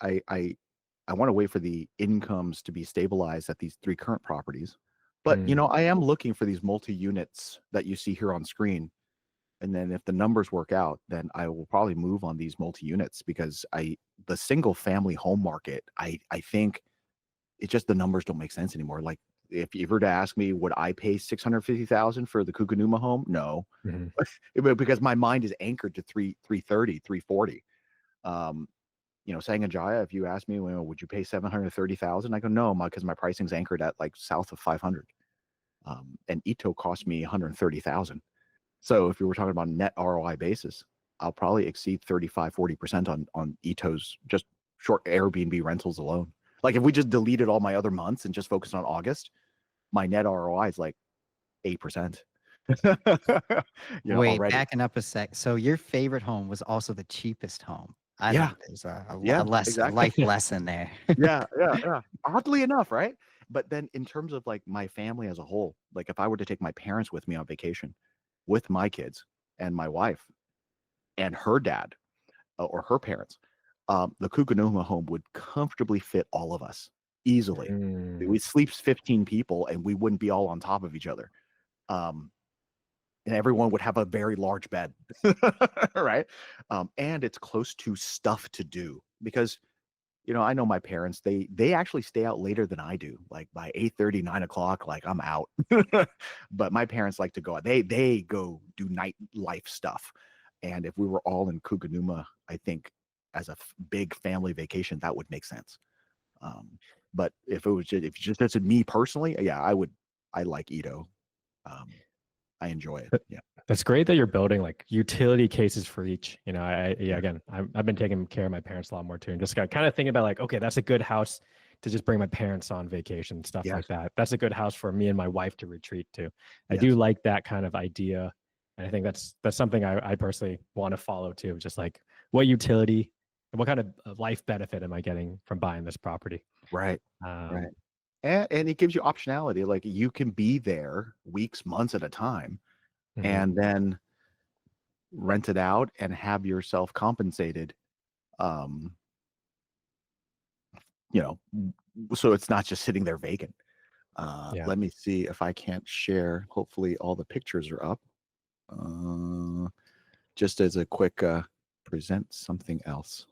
want to wait for the incomes to be stabilized at these 3 current properties. But, I am looking for these multi-units that you see here on screen. And then if the numbers work out, then I will probably move on these multi-units, because the single family home market, I think it's just, the numbers don't make sense anymore. Like, if you were to ask me, would I pay $650,000 for the Kukanuma home? No, because my mind is anchored to 330, 340. Sanganjaya, if you ask me, would you pay $730,000? I go, no, because my pricing's anchored at like south of 500. And Ito cost me $130,000. So if you were talking about net ROI basis, I'll probably exceed 35-40% on Ito's just short Airbnb rentals alone. Like, if we just deleted all my other months and just focused on August, my net ROI is like 8%. Wait, already. Backing up a sec. So your favorite home was also the cheapest home. I think there's a life lesson there. Yeah. Oddly enough, right? But then in terms of like my family as a whole, like if I were to take my parents with me on vacation, with my kids and my wife and her dad or her parents, the Kukanuma home would comfortably fit all of us easily. We sleep 15 people and we wouldn't be all on top of each other. And everyone would have a very large bed, right? And it's close to stuff to do, because, I know my parents, they actually stay out later than I do, like by 8:30, 9 o'clock, like I'm out. But my parents like to go out. They go do nightlife stuff. And if we were all in Kukanuma, I think as a big family vacation, that would make sense. But if it's just me personally, yeah, I like Ito. I enjoy it. Yeah. That's great that you're building like utility cases for each. Again, I've been taking care of my parents a lot more too, and just got kind of thinking about like, okay, that's a good house to just bring my parents on vacation, stuff like that. That's a good house for me and my wife to retreat to. I do like that kind of idea. And I think that's something I personally want to follow too. Just like, what utility and what kind of life benefit am I getting from buying this property? Right. Right. And it gives you optionality. Like, you can be there weeks, months at a time, and then rent it out and have yourself compensated. So it's not just sitting there vacant. Let me see if I can't share. Hopefully all the pictures are up. Just as a quick present something else.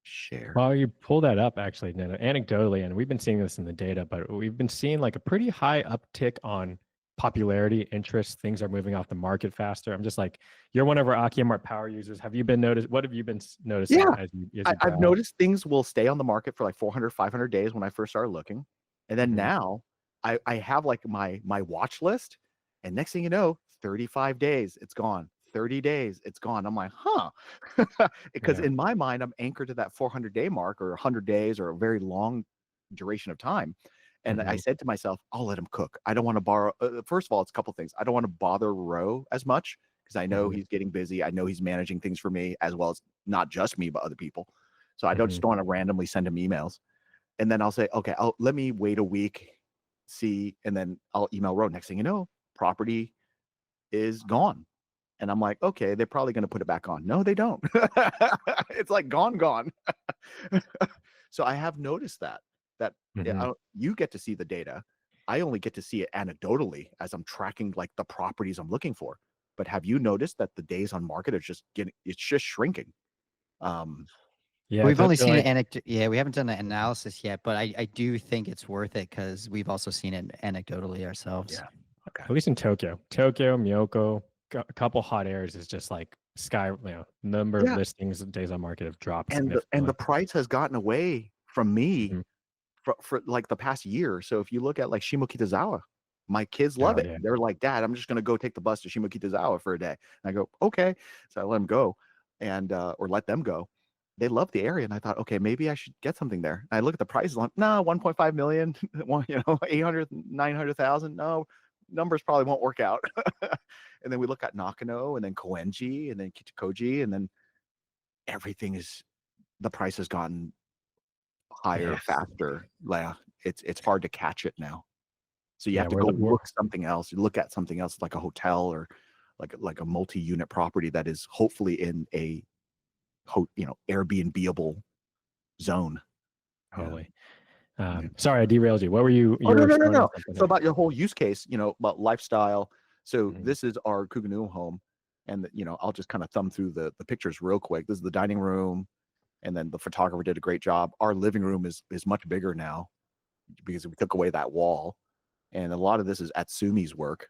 Share. While you pull that up, actually, Nina, anecdotally, and we've been seeing this in the data, but we've been seeing like a pretty high uptick on popularity, interest. Things are moving off the market faster. I'm just like, you're one of our AkiaMart power users. Have you been noticed? What have you been noticing Yeah, as you I've browse? noticed things will stay on the market for like 400, 500 days when I first started looking. And then Mhm. now I have like my watch list. And next thing you know, 35 days, it's gone. 30 days, it's gone. I'm like, huh. Because Yeah. in my mind, I'm anchored to that 400-day mark or 100 days or a very long duration of time. And I Mhm. said to myself, I'll let him cook. I don't want to borrow. First of all, it's a couple things. I don't want to bother Roe as much because I know Mhm. he's getting busy. I know he's managing things for me as well as not just me, but other people. So I just Mhm. don't want to randomly send him emails. And then I'll say, okay, let me wait a week, see, and then I'll email Roe. Next thing you know, property is gone. And I'm like, okay, they're probably going to put it back on. No, they don't. It's like gone. So I have noticed that Mhm. you get to see the data. I only get to see it anecdotally as I'm tracking like the properties I'm looking for. But have you noticed that the days on market are it's just shrinking? Yeah, We've only they're seen like, an anecdote. Yeah, we haven't done an analysis yet, but I do think it's worth it because we've also seen it anecdotally ourselves. Yeah. Okay. at least in Tokyo, Miyako, a couple hot airs is just like number of Yeah. listings, days on market have dropped And the significantly. price has gotten away from me Mhm. for like the past year. So if you look at like Shimokitazawa, my kids love Oh it. yeah. They're like, Dad, I'm just gonna go take the bus to Shimokitazawa for a day. And I go, okay. So I let them go and or let them go. They love the area. And I thought, okay, maybe I should get something there. And I look at the prices, I'm like, no, 1.5 million, 800, 900,000. No, numbers probably won't work out. And then we look at Nakano and then Koenji and then Kichikoji, and then everything is the price has gotten higher, Yeah. faster. Yeah, it's hard to catch it now. So you Yeah, have to we're go the we're, look something else. You look at something else like a hotel or like a multi-unit property that is hopefully in a Airbnb-able zone. Yeah. totally. Yeah. Sorry, I derailed you. What were you Oh, no, were no, no, showing us no. something So there? about your whole use case, about lifestyle. So Mhm. this is our Kuganum home, and I'll just kind of thumb through the pictures real quick. This is the dining room, and then the photographer did a great job. Our living room is much bigger now because we took away that wall, and a lot of this is Atsumi's work.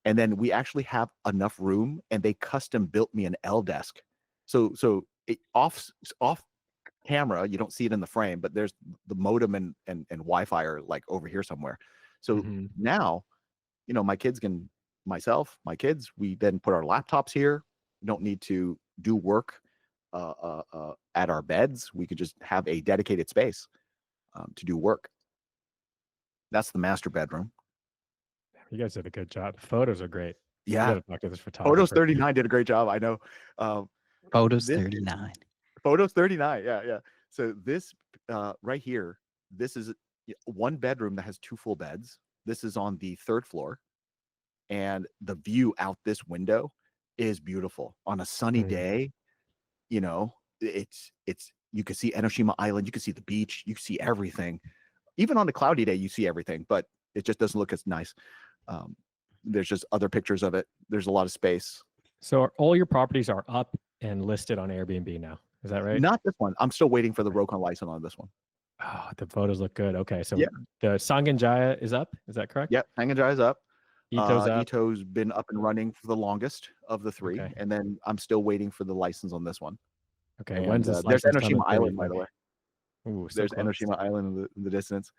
And then we actually have enough room, and they custom built me an L desk. So off camera, you don't see it in the frame, but there's the modem and Wi-Fi are like over here somewhere. So Mhm. now, my kids, we then put our laptops here. We don't need to do work at our beds. We could just have a dedicated space to do work. That's the master bedroom. You guys did a good job. The photos are great. We Yeah. got to talk to this Photos photographer. 39 did a great job. I know. Photos This 39. Photos 39. Yeah. So this right here, this is one bedroom that has two full beds. This is on the third floor, and the view out this window is beautiful. On a sunny Mhm. day, you know, it's you can see Enoshima Island, you can see the beach, you can see everything. Even on a cloudy day, you see everything, but it just doesn't look as nice. Um, there's just other pictures of it. There's a lot of space. So all your properties are up and listed on Airbnb now. Is that right? Not this one. I'm still waiting for the Rokon license on this one. Oh, the photos look good. Okay, so Yeah. the Sangenjaya is up. Is that correct? Yep. Hangajai's up. Ito's up. Ito's been up and running for the longest of the three, Okay. and then I'm still waiting for the license on this one. Okay. And When's this there's license Enoshima coming through, you Island, by think? the way. Ooh, so There's close. Enoshima Island in the distance,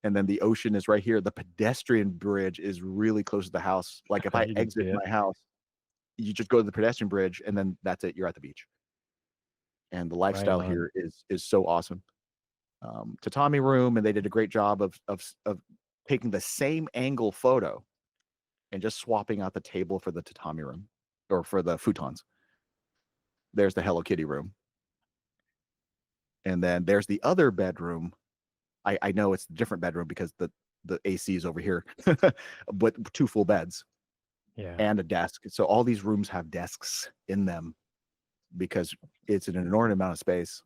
and then the ocean is right here. The pedestrian bridge is really close to the house. Like if I You can exit see it. my house, you just go to the pedestrian bridge, and then that's it. You're at the beach, and the Right lifestyle on. here is so awesome. Tatami room, and they did a great job of taking the same angle photo and just swapping out the table for the tatami room or for the futons. There's the Hello Kitty room. And then there's the other bedroom. I know it's a different bedroom because the AC is over here, but two full beds Yeah. and a desk. So all these rooms have desks in them because it's an inordinate amount of space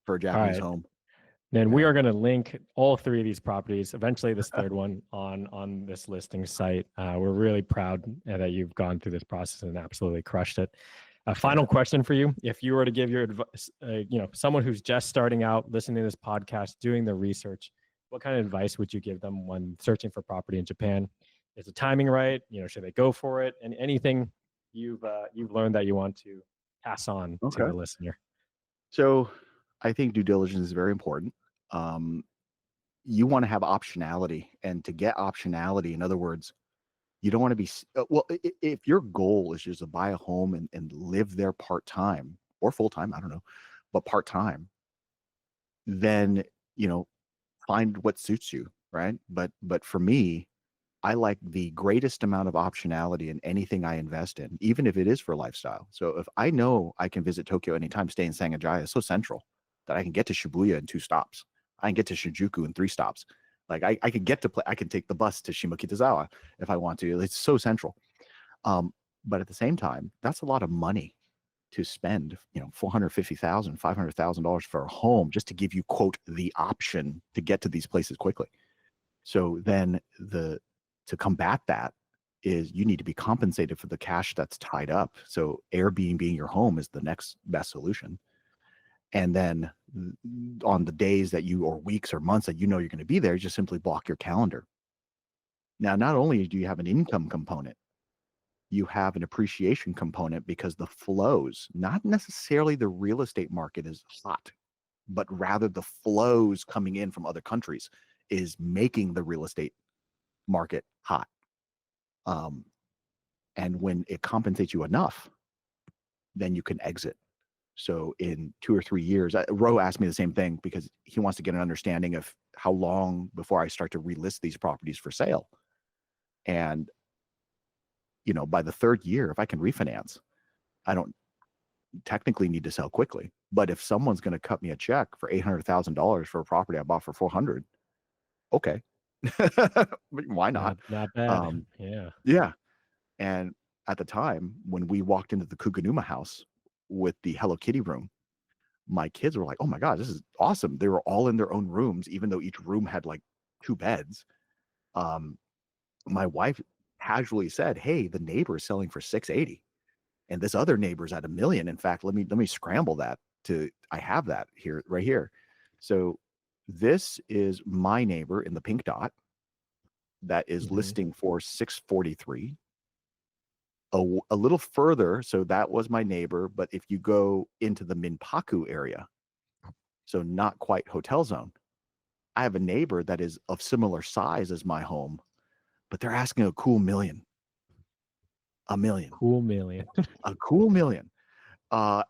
for a All Japanese right. home. And we Yeah. are going to link all three of these properties, eventually this third one, on this listing site. We're really proud that you've gone through this process and absolutely crushed it. A final question for you: if you were to give your advice, someone who's just starting out, listening to this podcast, doing the research, what kind of advice would you give them when searching for property in Japan? Is the timing right? Should they go for it? And anything you've learned that you want to pass on to Okay. the listener? So I think due diligence is very important. You want to have optionality, and to get optionality, in other words, you don't want to be if your goal is just to buy a home and live there part-time or full-time, I don't know, but part-time, then find what suits you, right? But for me, I like the greatest amount of optionality in anything I invest in, even if it is for lifestyle. So if I know I can visit Tokyo anytime, stay in Sangajaya, it's so central that I can get to Shibuya in 2 stops. I can get to Shinjuku in 3 stops. Like I could get to I can take the bus to Shimokitazawa if I want to. It's so central. But at the same time, that's a lot of money to spend, $450,000, $500,000 for a home just to give you, quote, the option to get to these places quickly. So then to combat that is you need to be compensated for the cash that's tied up. So Airbnb being your home is the next best solution. And then on the days that or weeks or months that you're going to be there, just simply block your calendar. Now, not only do you have an income component, you have an appreciation component, because the flows, not necessarily the real estate market is hot, but rather the flows coming in from other countries is making the real estate market hot. And when it compensates you enough, then you can exit. So in 2 or 3 years, Ro asked me the same thing because he wants to get an understanding of how long before I start to relist these properties for sale. And, by the 3rd year, if I can refinance, I don't technically need to sell quickly. But if someone's going to cut me a check for $800,000 for a property I bought for 400, okay, why not? Not bad. Yeah. And at the time when we walked into the Kuganuma house with the Hello Kitty room, my kids were like, "Oh my God, this is awesome." They were all in their own rooms, even though each room had like 2 beds. My wife casually said, "Hey, the neighbor is selling for 680, and this other neighbor's at $1 million. In fact, let me scramble that I have that here, right here." So this is my neighbor in the pink dot that is listing for 643. A little further, so that was my neighbor, but if you go into the Minpaku area, so not quite hotel zone, I have a neighbor that is of similar size as my home, but they're asking a cool $1 million. $1 million. Cool million. A cool $1 million.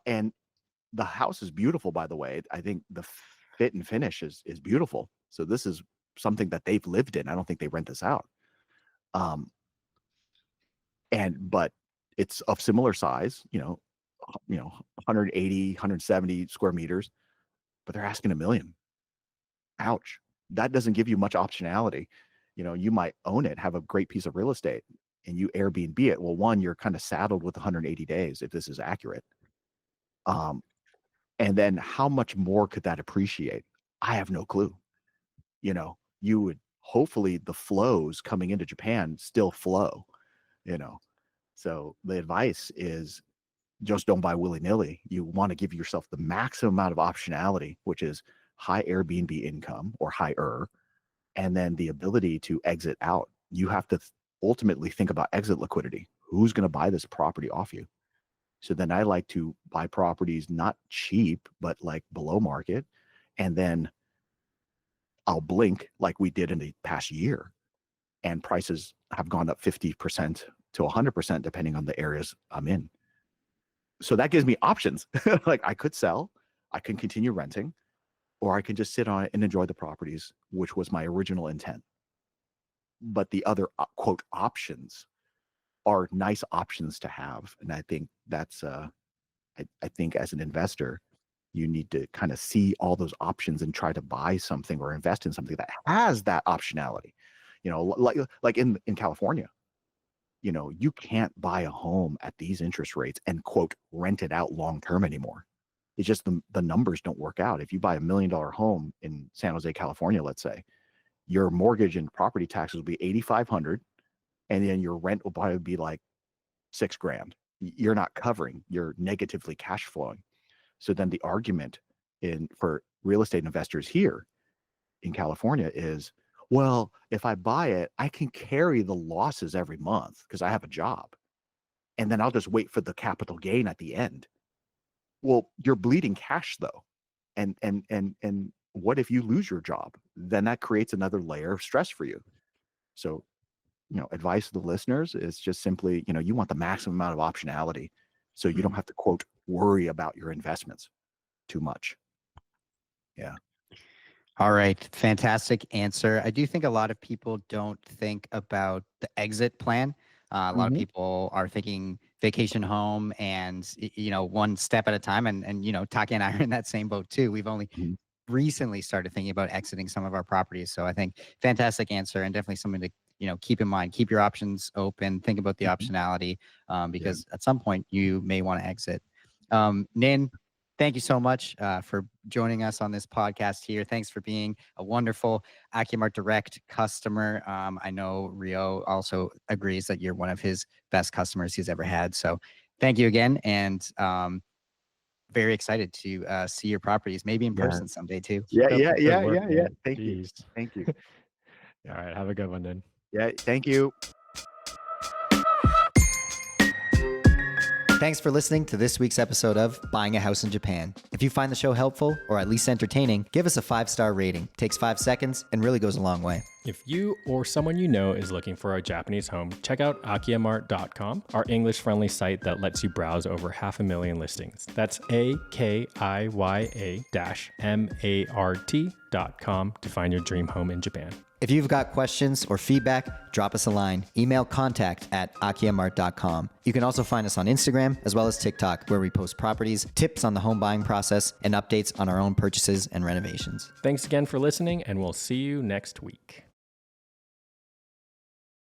And the house is beautiful, by the way. I think the fit and finish is beautiful. So this is something that they've lived in. I don't think they rent this out. But it's of similar size, 180, 170 square meters, but they're asking $1 million. Ouch. That doesn't give you much optionality. You might own it, have a great piece of real estate, and you Airbnb it. Well, one, you're kind of saddled with 180 days if this is accurate. And then how much more could that appreciate? I have no clue. You would hopefully the flows coming into Japan still flow, So the advice is just don't buy willy-nilly. You want to give yourself the maximum amount of optionality, which is high Airbnb income or higher, and then the ability to exit out. You have to ultimately think about exit liquidity. Who's going to buy this property off you? So then I like to buy properties not cheap, but like below market. And then I'll blink like we did in the past year. And prices have gone up 50% to 100%, depending on the areas I'm in. So that gives me options. Like I could sell, I can continue renting, or I can just sit on it and enjoy the properties, which was my original intent. But the other quote options are nice options to have. And I think that's I think as an investor, you need to kind of see all those options and try to buy something or invest in something that has that optionality. Like in California, you can't buy a home at these interest rates and quote rent it out long term anymore. It's just the numbers don't work out. If you buy $1 million home in San Jose, California, let's say, your mortgage and property taxes will be $8,500, and then your rent will probably be like $6,000. You're not covering. You're negatively cash flowing. So then the argument for real estate investors here in California is, well, if I buy it, I can carry the losses every month because I have a job, and then I'll just wait for the capital gain at the end. Well, you're bleeding cash though, and what if you lose your job? Then that creates another layer of stress for you. So, advice to the listeners is just simply, you want the maximum amount of optionality, so you don't have to, quote, worry about your investments too much. Yeah. All right. Fantastic answer. I do think a lot of people don't think about the exit plan. A lot of people are thinking vacation home and, one step at a time. And Taki and I are in that same boat too. We've only recently started thinking about exiting some of our properties. So I think fantastic answer, and definitely something to, keep in mind. Keep your options open. Think about the optionality, because at some point you may want to exit. Ninh, thank you so much for joining us on this podcast here. Thanks for being a wonderful AccuMart Direct customer. I know Rio also agrees that you're one of his best customers he's ever had. So thank you again. And very excited to see your properties, maybe in person someday too. Yeah. Thank you. Thank you. All right. Have a good one then. Yeah. Thank you. Thanks for listening to this week's episode of Buying a House in Japan. If you find the show helpful or at least entertaining, give us a 5-star rating. Takes 5 seconds and really goes a long way. If you or someone you know is looking for a Japanese home, check out akiyamart.com, our English-friendly site that lets you browse over 500,000 listings. That's AKIYA-MART.com to find your dream home in Japan. If you've got questions or feedback, drop us a line. Email contact@akiyamart.com. You can also find us on Instagram as well as TikTok, where we post properties, tips on the home buying process, and updates on our own purchases and renovations. Thanks again for listening, and we'll see you next week.